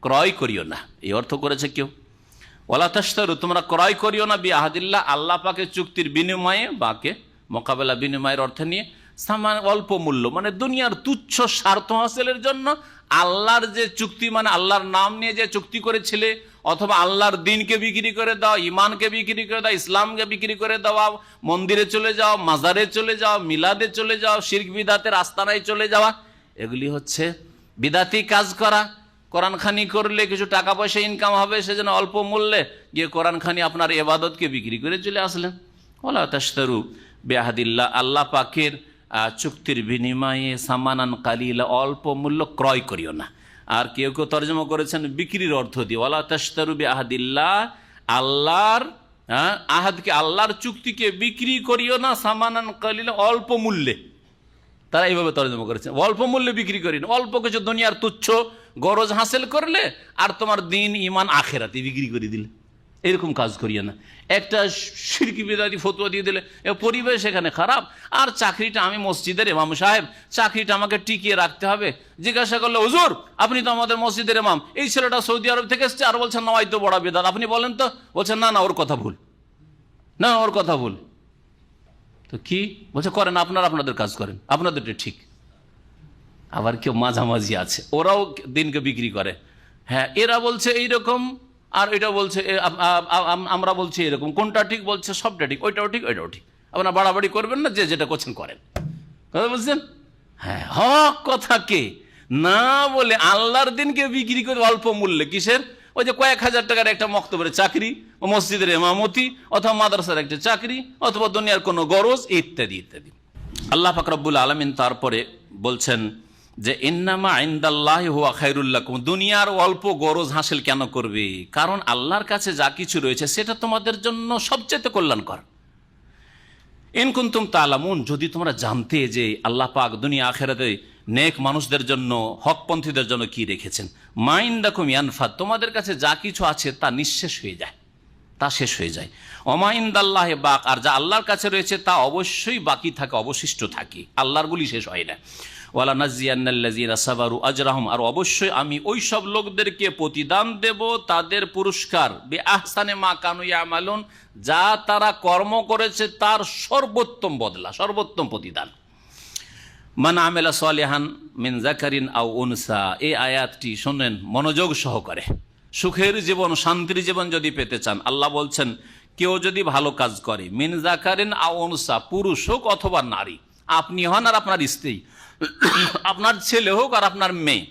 ক্রয় করিও না, এই অর্থ করেছে কেউ। ওয়ালা তাশতারু, তোমরা ক্রয় করিও না বিআহদিল্লাহ, আল্লাহ পাকের চুক্তির বিনিময়ে, বাকে মোকাবেলা বিনিময়ের অর্থে নিয়ে, সামান অল্প মূল্য মানে দুনিয়ার তুচ্ছ স্বার্থ হাসিলের জন্য আল্লাহর যে চুক্তি, মানে আল্লাহর নাম নিয়ে যে চুক্তি করেছিলে, অথবা আল্লাহর দিনকে বিক্রি করে দাও, ইমানকে বিক্রি করে দাও, ইসলামকে বিক্রি করে দেওয়া, মন্দিরে চলে যাও, মাজারে চলে যাও, মিলাদে চলে যাও, শিরক বিদাতের আস্তানায় চলে যাওয়া, এগুলি হচ্ছে বিদাতি কাজ করা। কোরআনখানি করলে কিছু টাকা পয়সা ইনকাম হবে, সেজন্য অল্প মূল্যে গিয়ে কোরআনখানি আপনার এবাদতকে বিক্রি করে চলে আসলেন। ওয়ালা তাশতারু বিআহদিল্লাহ, আল্লাহ পাকের চুক্তির বিনিময়ে সামানান কালিলা, অল্প মূল্য ক্রয় করিও না। আর কেউ কেউ তর্জমা করেছেন বিক্রির অর্থ দিয়ে, ওয়ালা তাশতারু বিআহদিল্লাহ, আল্লাহর আহাদকে, আল্লাহর চুক্তিকে বিক্রি করিও না সামানান কালিলা, অল্প মূল্যে। তারা এইভাবে তর্জমা করেছেন, অল্প মূল্যে বিক্রি করি না, অল্প কিছু দুনিয়ার তুচ্ছ গরজ হাসিল করলে আর তোমার দিন ইমান আখেরাতে বিক্রি করে দিলে, এরকম কাজ করিও না। একটা শিরকি বিদাতি ফতোয়া দিয়ে দিলে, পরিবেশ এখানে খারাপ, আর চাকরিটা আমি মসজিদের ইমাম সাহেব, চাকরিটা আমাকে টিকিয়ে রাখতে হবে। জিজ্ঞাসা করলে, হুজুর আপনি তো আমাদের মসজিদের ইমাম, এই ছেলেটা সৌদি আরব থেকে এসছে আর বলছেন নওয়াই তো বড় বেদাত, আপনি বলেন তো? বলছেন না না ওর কথা ভুল, না ওর কথা ভুল। তো কি বলছে, করেন আপনারা আপনাদের কাজ করেন, আপনাদেরটা ঠিক। আবার কেউ মাঝামাঝি আছে, ওরাও দিনকে বিক্রি করে। হ্যাঁ, এরা বলছে এইরকম আর এটা বলছে আমরা বলছি এরকম, কোনটা ঠিক? বলছে সবটা ঠিক, ওইটাও ঠিক ওইটাও ঠিক। আপনারা বাড়াবাড়ি করবেন না, যে যেটা করছেন করেন, কথা বলছেন। হ্যাঁ, হক কথাকে না বলে আল্লাহর দিনকে বিক্রি করে অল্প মূল্যে, কিসের? ওই যে কয়েক হাজার টাকার একটা মক্তবের চাকরি, মসজিদের ইমামতি, অথবা মাদ্রাসার একটা চাকরি, অথবা দুনিয়ার কোনো গরজ, ইত্যাদি ইত্যাদি। আল্লাহ পাক রব্বুল আলামিন তারপরে বলছেন যে ইন্নামা ইনদাল্লাহি হুয়া খায়রুল লাকুম, দুনিয়ার অল্প গরজ হাসিল কেন করবে? কারণ আল্লাহর কাছে যা কিছু রয়েছে সেটা তোমাদের জন্য সবচেয়ে কল্যাণকর। ইন কুনতুম তা'লামুন, যদি তোমরা জানতে যে আল্লাহ পাক দুনিয়া আখিরাতে নেক মানুষদের জন্য, হকপন্থীদের জন্য কি রেখেছেন। মা ইনদাকুম ইয়ানফাদ, তোমাদের কাছে যা কিছু আছে তা নিঃশেষ হয়ে যায়, তা শেষ হয়ে যায়। ওমা ইনদাল্লাহি বাক, আর যা আল্লাহর কাছে রয়েছে তা অবশ্যই বাকি থাকে, অবশিষ্ট থাকে, আল্লাহরগুলি শেষ হয় না। ওয়ালা নাজিয়ান্নাল্লাযিনা সাবারু আজরাহুম, আর অবশ্যই আমি ওই সব লোকদেরকে প্রতিদান দেব তাদের পুরস্কার, বিআহসানি মা কানু ইয়ামালুন, যা তারা কর্ম করেছে তার সর্বোত্তম বদলা, সর্বোত্তম প্রতিদান। মান আমিলা সালিহান মিন যাকারিন আও উনসা, এই আয়াতটি শোনেন মনোযোগ সহকারে। সুখের জীবন, শান্তির জীবন যদি পেতে চান, আল্লাহ বলছেন কেউ যদি ভালো কাজ করে, মিন যাকারিন আও উনসা, পুরুষ হোক অথবা নারী, আপনি হন আর আপনার স্ত্রী, আপনার ছেলে হোক আর আপনার মেয়ে,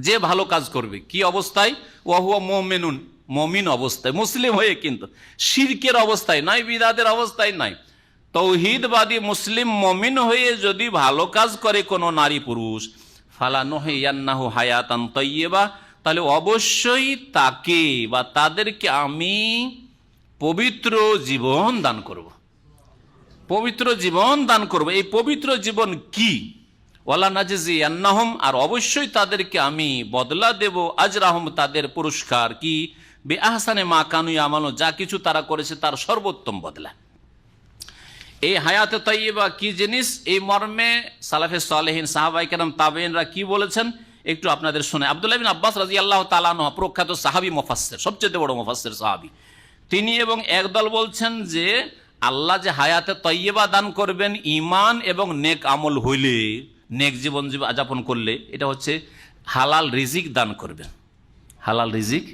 যে ভালো কাজ করবে, কি অবস্থায়? ওয়াহুয়া মুমিনুন, মুমিন অবস্থায়, মুসলিম হয়ে, কিন্তু শিরকের অবস্থায় নয়, বিদআতের অবস্থায় নয়, তৌহিদবাদী মুসলিম মুমিন হয়ে যদি ভালো কাজ করে কোনো নারী পুরুষ, ফালানুহিয়ান্নাহু হায়াতান তাইয়্যিবা, তাহলে অবশ্যই তাকে বা তাদেরকে আমি পবিত্র জীবন দান করব, পবিত্র জীবন দান করব। এই পবিত্র জীবন কি? ওয়ালা নাজজিয়ান্নাহুম, আর অবশ্যই তাদেরকে আমি বদলা দেব, আজরাহুম, তাদের পুরস্কার, কি? বিআহসানি মা কানু ইয়ামালুন, যা কিছু তারা করেছে তার সর্বোত্তম বদলা। এই হায়াতে তাইয়্যিবা কি জিনিস, এই মর্মে সালাফে সালেহিন, সাহাবায়ে কেরাম, তাবেঈনরা কি বলেছেন একটু আপনাদের শুনে। আব্দুল্লাহ বিন আব্বাস রাদিয়াল্লাহু তাআলা আনহু, প্রখ্যাত সাহাবী মুফাসসির, সবচেয়ে বড় মুফাসসির সাহাবী, তিনি এবং একদল বলছেন যে আল্লাহ যে হায়াতে তাইয়্যিবা দান করবেন ঈমান এবং নেক আমল হইলে, নেক জীবন যাপন করলে, এটা হচ্ছে হালাল রিজিক দান করবেন, হালাল রিজিক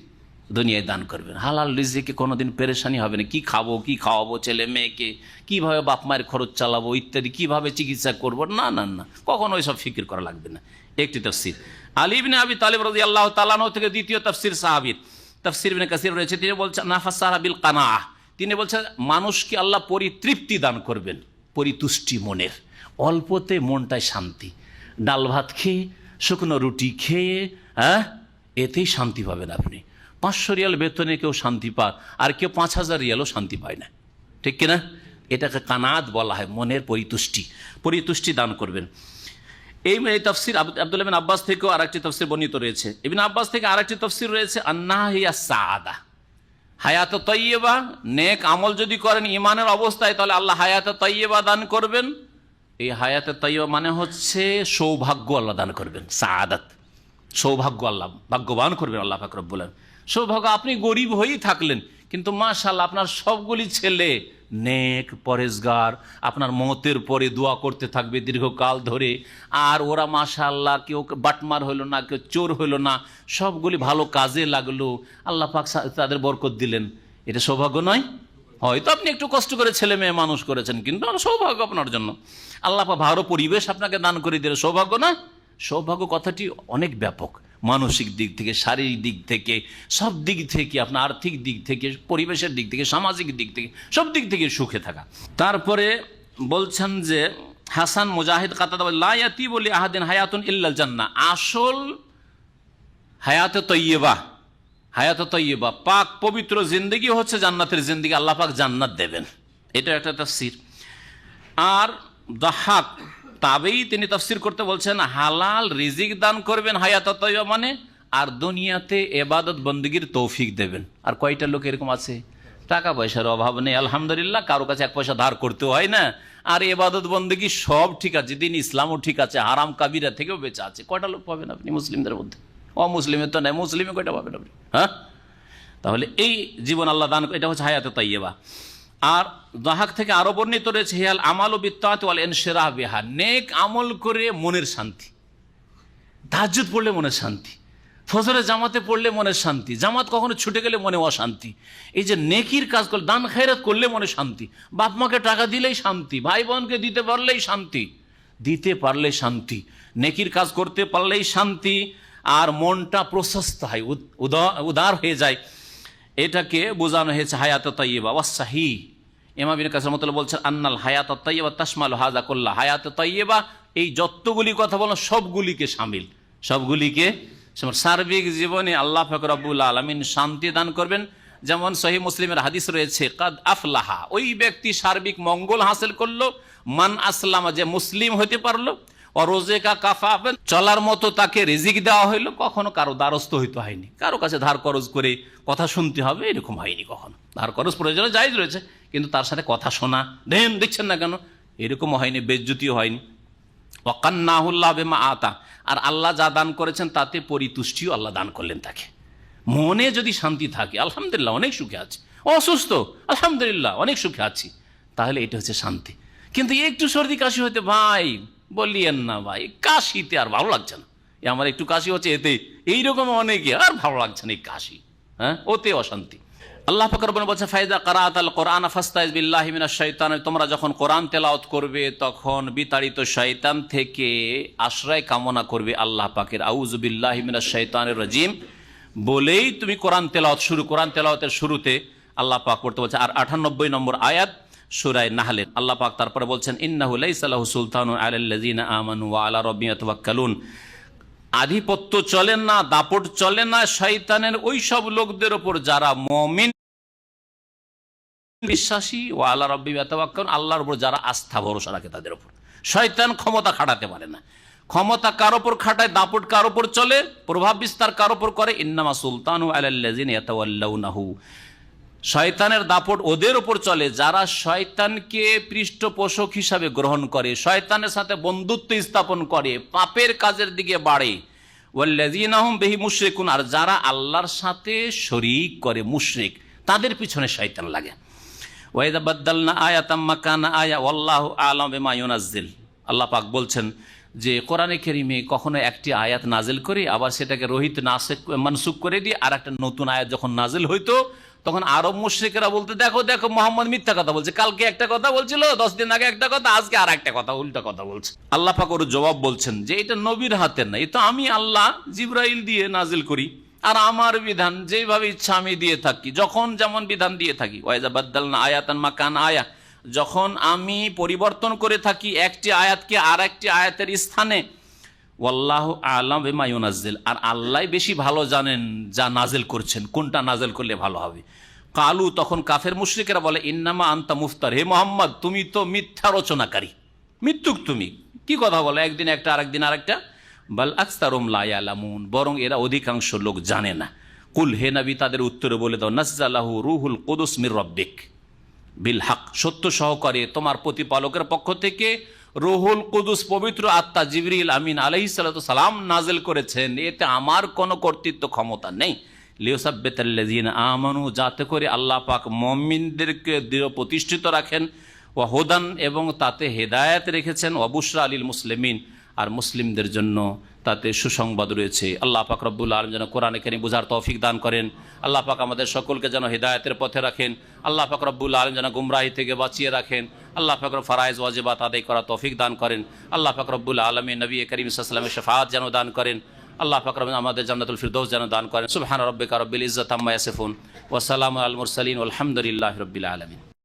দুনিয়ায় দান করবেন। হালাল রিজিকে কোনোদিন পেরেশানি হবে না, কি খাবো, কি খাওয়াবো ছেলে মেয়েকে, কিভাবে বাপ মায়ের খরচ চালাবো ইত্যাদি, কিভাবে চিকিৎসা করবো, না না না, কখনো ওইসব ফিকির করা লাগবে না। একটি তাফসীর আলী ইবনে আবি তালিব রাদিয়াল্লাহু তাআলা আনহু থেকে দ্বিতীয় তাফসীর সাহাবীর, তাফসীর ইবনে কাসির রয়েছে, তিনি বলছেন নাফাসারা বিল কানাআহ, তিনি বলছেন মানুষকে আল্লাহ পরিতৃপ্তি দান করবেন, পরিতুষ্টি মনের, অল্পতে মনটায় শান্তি, ডাল ভাত খেয়ে, শুকনো রুটি খেয়ে, এতেই শান্তি পাবেন আপনি। 500 রিয়াল বেতনে কেউ শান্তি পায়, আর কেউ 5000 রিয়ালও শান্তি পায় না, ঠিক কিনা? এটাকে কানাত বলা হয়, মনের পরিতুষ্টি, পরিতুষ্টি দান করবেন। এই তাফসীর আব্দুল্লাহ বিন আব্বাস থেকেও আরেকটি তাফসীর বর্ণিত রয়েছে, ইবনে আব্বাস থেকে আরেকটি তাফসীর রয়েছে, আন্নাহা হিয়া সাআদা, হায়াত তাইয়্যিবা, নেক আমল যদি করেন ঈমানের অবস্থায়, তাহলে আল্লাহ হায়াত তাইয়্যিবা দান করবেন। এই হায়াত তাইয়্যিবা মানে হচ্ছে সৌভাগ্য আল্লাহ দান করবেন, সাআদাত, সৌভাগ্য আল্লাহ ভাগ্যবান করবেন আল্লাহ পাক রব্বুল আলামিন। সৌভাগ্য, আপনি গরিব হয়েই থাকলেন কিন্তু মাশাআল্লাহ আপনার সবগুলি ছেলে নেক, পরেজগার, আপনার মতের পরে দোয়া করতে থাকবে দীর্ঘকাল ধরে, আর ওরা মাশাআল্লাহ কেউ বাটমার হইল না, কেউ চোর হইল না, সবগুলি ভালো কাজে লাগলো, আল্লাহ পাক তাদের বরকত দিলেন। এটা সৌভাগ্য নয়? হয়তো আপনি একটু কষ্ট করে ছেলে মেয়ে মানুষ করেছেন, কিন্তু সৌভাগ্য আপনার জন্য। আল্লাহ পাক ভালো পরিবেশ আপনাকে দান করে দিলে সৌভাগ্য না? সৌভাগ্য কথাটি অনেক ব্যাপক, মানসিক দিক থেকে, শারীরিক দিক থেকে, সব দিক থেকে, আপনার আর্থিক দিক থেকে, পরিবেশের দিক থেকে, সামাজিক দিক থেকে, সব দিক থেকে সুখে থাকা। তারপরে বলছেন যে হাসান মুজাহিদ কাতাদা লা ইয়াতিবু লি আহাদিন হায়াতুন ইল্লাল জান্নাহ, আসল হায়াতে তৈয়বা, হায়াতে তৈয়বা পাক পবিত্র জিন্দেগি হচ্ছে জান্নাতের জিন্দেগি, আল্লাহ পাক জান্নাত দেবেন, এটা একটা তাফসীর। আর দাহাক তাবেই তিনি তাফসীর করতে বলছেন হালাল রিজিক দান করবেন হায়াতে তৈয়বা মানে, আর দুনিয়াতে ইবাদত বন্দেগীর তৌফিক দেবেন। আর কয়টা লোক এরকম আছে, টাকা পয়সার অভাব নেই আলহামদুলিল্লাহ, কারো কাছে এক পয়সা ধার করতে হয় না, আর ইবাদত বন্দেগী সব ঠিক আছে, দিন ইসলামও ঠিক আছে, হারাম কাবিরা থেকেও বেঁচে আছে। কয়টা লোক পাবেন আপনি মুসলিমদের মধ্যে? অমুসলিমের তো নাই, মুসলিমে কয়টা পাবেন আপনি? হ্যাঁ, তাহলে এই জীবন আল্লাহ দান, এটা হচ্ছে হায়াতে তাইয়্যিবা। আর দাহাক থেকে আরো বর্ণিত রয়েছে হিয়াল আমালু বিত্তাআতি ওয়াল ইনশিরাহ বিহা, নেক আমল করে মনের শান্তি, তাহাজ্জুদ পড়লে মনের শান্তি, ফজরে জামাতে পড়লে মনের শান্তি, জামাত কখনো ছুটে গেলে মনে অশান্তি, এই যে নেকির কাজ করলে, দান খায়রাত করলে মনে শান্তি, বাপ মাকে টাকা দিলেই শান্তি, ভাই বোনকে দিতে পারলেই শান্তি, দিতে পারলে শান্তি, নেকির কাজ করতে পারলেই শান্তি, আর মনটা প্রশস্ত হয়, উদার হয়ে যায়, এটাকে বোঝানো হয়েছে হায়াতে তাইয়্যিবা। ওয়াসসাহি ইমাম ইবনে কাসির রাহমাতুল্লাহ বলছেন আন্নাল হায়াতে তাইয়্যিবা তাশমালু হাযা কুল্লা, হায়াতে তাইয়্যিবা এই যতগুলি কথা বললাম সবগুলিকে শামিল, সবগুলিকে সার্বিক জীবনে আল্লাহ পাক রব্বুল আলামিন শান্তি দান করবেন। যেমন সহিহ মুসলিমের হাদিস রয়েছে কাদ আফলাহা, ওই ব্যক্তি সার্বিক মঙ্গল হাসিল করলো, মান আসলামা যে মুসলিম হতে পারলো, অরোজেকা কাফাবেন চলার মতো তাকে রিজিক দেওয়া হইলো, কখনো কারো দ্বারস্থ হইতে হয়নি, কারো কাছে ধার খরচ করে কথা শুনতে হবে এরকম হয়নি কখনো, ধার খরচ প্রয়োজনে জায়েজ রয়েছে কিন্তু তার সাথে কথা শোনা দেন দেখছেন না কেন এরকম হয়নি, বেজ্জতিও হয়নি। ওয়াকান্নাহুল্লাহ বিমা আতা, আর আল্লাহ যা দান করেছেন তাতে পরিতুষ্টিও আল্লাহ দান করলেন তাকে। মনে যদি শান্তি থাকে আলহামদুলিল্লাহ অনেক সুখে আছি, অসুস্থ আলহামদুলিল্লাহ অনেক সুখে আছি, তাহলে এটা হচ্ছে শান্তি। কিন্তু একটু সর্দি কাশি হতে ভাই বলিয়েন না ভাই, কাশিতে আর ভালো লাগছে না, আমার একটু কাশি হচ্ছে এতে এইরকম অনেকে আর ভালো লাগছে না এই কাশি, হ্যাঁ ওতে অশান্তি। আল্লাহ পাক রব্বুল বলছে ফাইদা কারাআতাল কোরআন ফাস্তাইজ বিল্লাহি মিনাশ শাইতান, তোমরা যখন কোরআন তেলাওয়াত করবে তখন বিতাড়িত শয়তান থেকে আশ্রয় কামনা করবে আল্লাহ পাকের, আউযু বিল্লাহি মিনাশ শাইতানির রাজিম বলেই তুমি কোরআন তেলাওয়াত শুরু। কোরআন তেলাওয়াতের শুরুতে আল্লাহ পাক পড়তে বলছে, আর 98 নম্বর আয়াত সূরা নাহলে আল্লাহ পাক তারপরে বলছেন ইন্নাহু লাইসা লাহু সুলতানুন আলাল্লাযিনা আমানু ওয়া আলা রাব্বিহিম ইয়াতাওয়াক্কালুন, আধিপত্য চলে না, দাপট চলে না শয়তানের ওই সব লোকদের উপর যারা মুমিন বিশ্বাসী, ওয়া আলা রাব্বিহিম ইয়াতাওয়াক্কালুন আল্লাহর উপর যারা আস্থা ভরসা রাখে তাদের উপর। শয়তান ক্ষমতা খাটাতে পারে না, ক্ষমতা কার উপর খাটায়, দাপট কার উপর চলে, প্রভাব বিস্তার কার উপর করে, ইন্নামা সুলতানু আলাল্লাযিনা ইয়াতাওয়াল্লাউনাহু, শয়তানের দাপট ওদের উপর চলে যারা শয়তানকে পৃষ্ঠপোষক হিসাবে গ্রহণ করে, শয়তানের সাথে বন্ধুত্ব স্থাপন করে, পাপের কাজের দিকে বাড়ে, ওয়াল্লাযিনা হুম বিহি মুশরিকুন, আর যারা আল্লাহর সাথে শরীক করে মুশরিক তাদের পিছনে শয়তান লাগে। ওয়াইদা বাদদালনা আয়াতাম মাকানা আয়া ওয়াল্লাহু আ'লাম বিমা ইউনাজ্জিল, আল্লাহ পাক বলছেন যে কোরআনে কারীমে কখনো একটি আয়াত নাজিল করে আবার সেটাকে রহিত মানসুখ করে দিয়ে আর একটা নতুন আয়াত যখন নাজিল হইতো তখন আরব মুশরিকেরা বলতে দেখো দেখো মোহাম্মদ মিথ্যা কথা বলছে, কালকে একটা কথা বলছিল, 10 দিন আগে একটা কথা, আজকে আর একটা কথা, উল্টা কথা বলছে। আল্লাহ পাক ওর জবাব বলছেন যে এটা নবীর হাতের না, এটা আমি আল্লাহ জিবরাইল দিয়ে নাজিল করি, আর আমার বিধান যেভাবে ইচ্ছা আমি দিয়ে থাকি, যখন যেমন বিধান দিয়ে থাকি। ওয়াইজা বাদদালনা আয়াতান মাকান আয়া, যখন আমি পরিবর্তন করে থাকি একটি আয়াতকে আর একটি আয়াতের স্থানে, ওয়াল্লাহু আ'লাম বিমা ইউনাজ্জিল, আর আল্লাহ বেশি ভালো জানেন যা নাজিল করছেন, কোনটা নাজিল করলে ভালো হবে। কালু, তখন কাফের মুশরিকেরা বলে ইন্নামা আনতা মুফতার, হে মোহাম্মদ তুমি তো মিথ্যা রচনাকারী, মিথ্যুক তুমি, কি কথা বলো একদিন একটা আরেকদিন আরেকটা। বাল আকসারুহুম লা ইয়ালামুন, বরং এরা অধিকাংশ লোক জানে না। কুল, হে নবী তাদের উত্তরে বলে দাও, নাযালাহু রূহুল কুদুস মির রাব্বিক বিল হক, সত্য সহকারে তোমার প্রতিপালকের পক্ষ থেকে রুহুল কুদুস পবিত্র আত্মা জিবরিল আমিন আলাইহিস সালাতু সালাম নাজিল করেছেন, এতে আমার কোনো কর্তৃত্ব ক্ষমতা নেই। লিউসাব্বিতাল্লাযিনা আমানু, যাতে করে আল্লাহ পাক মুমিনদেরকে দৃঢ় প্রতিষ্ঠিত রাখেন, ওয়া হুদান, এবং তাতে হেদায়েত রেখেছেন, ওয়া বুশরা লিল মুসলিমিন, আর মুসলিমদের জন্য তাতে সুসংবাদ রয়েছে। আল্লাহ পাক রব্বুল আলামিন যেন কোরআনে কারীম বুঝার তৌফিক দান করেন, আল্লাহ পাক আমাদের সকলকে যেন হেদায়েতের পথে রাখেন, আল্লাহ পাক রব্বুল আলামিন যেন গুমরাহি থেকে বাঁচিয়ে রাখেন, আল্লাহ পাক ফরায়েজ ওয়াজিবাত আদায় করা তৌফিক দান করেন, আল্লাহ পাক রব্বুল আলামিন নবী করিম সাল্লাল্লাহু আলাইহি ওয়াসাল্লামের শাফাআত যেন দান করেন, আল্লাহ পাক আমাদের জান্নাতুল ফিরদৌস যেন দান করেন। সুবহান রাব্বিকা রব্বিল ইজ্জাতি আম্মা ইয়াসিফুন ওয়া সালামুন আলাল মুরসালিন ওয়ালহামদুলিল্লাহি রাব্বিল আলামিন।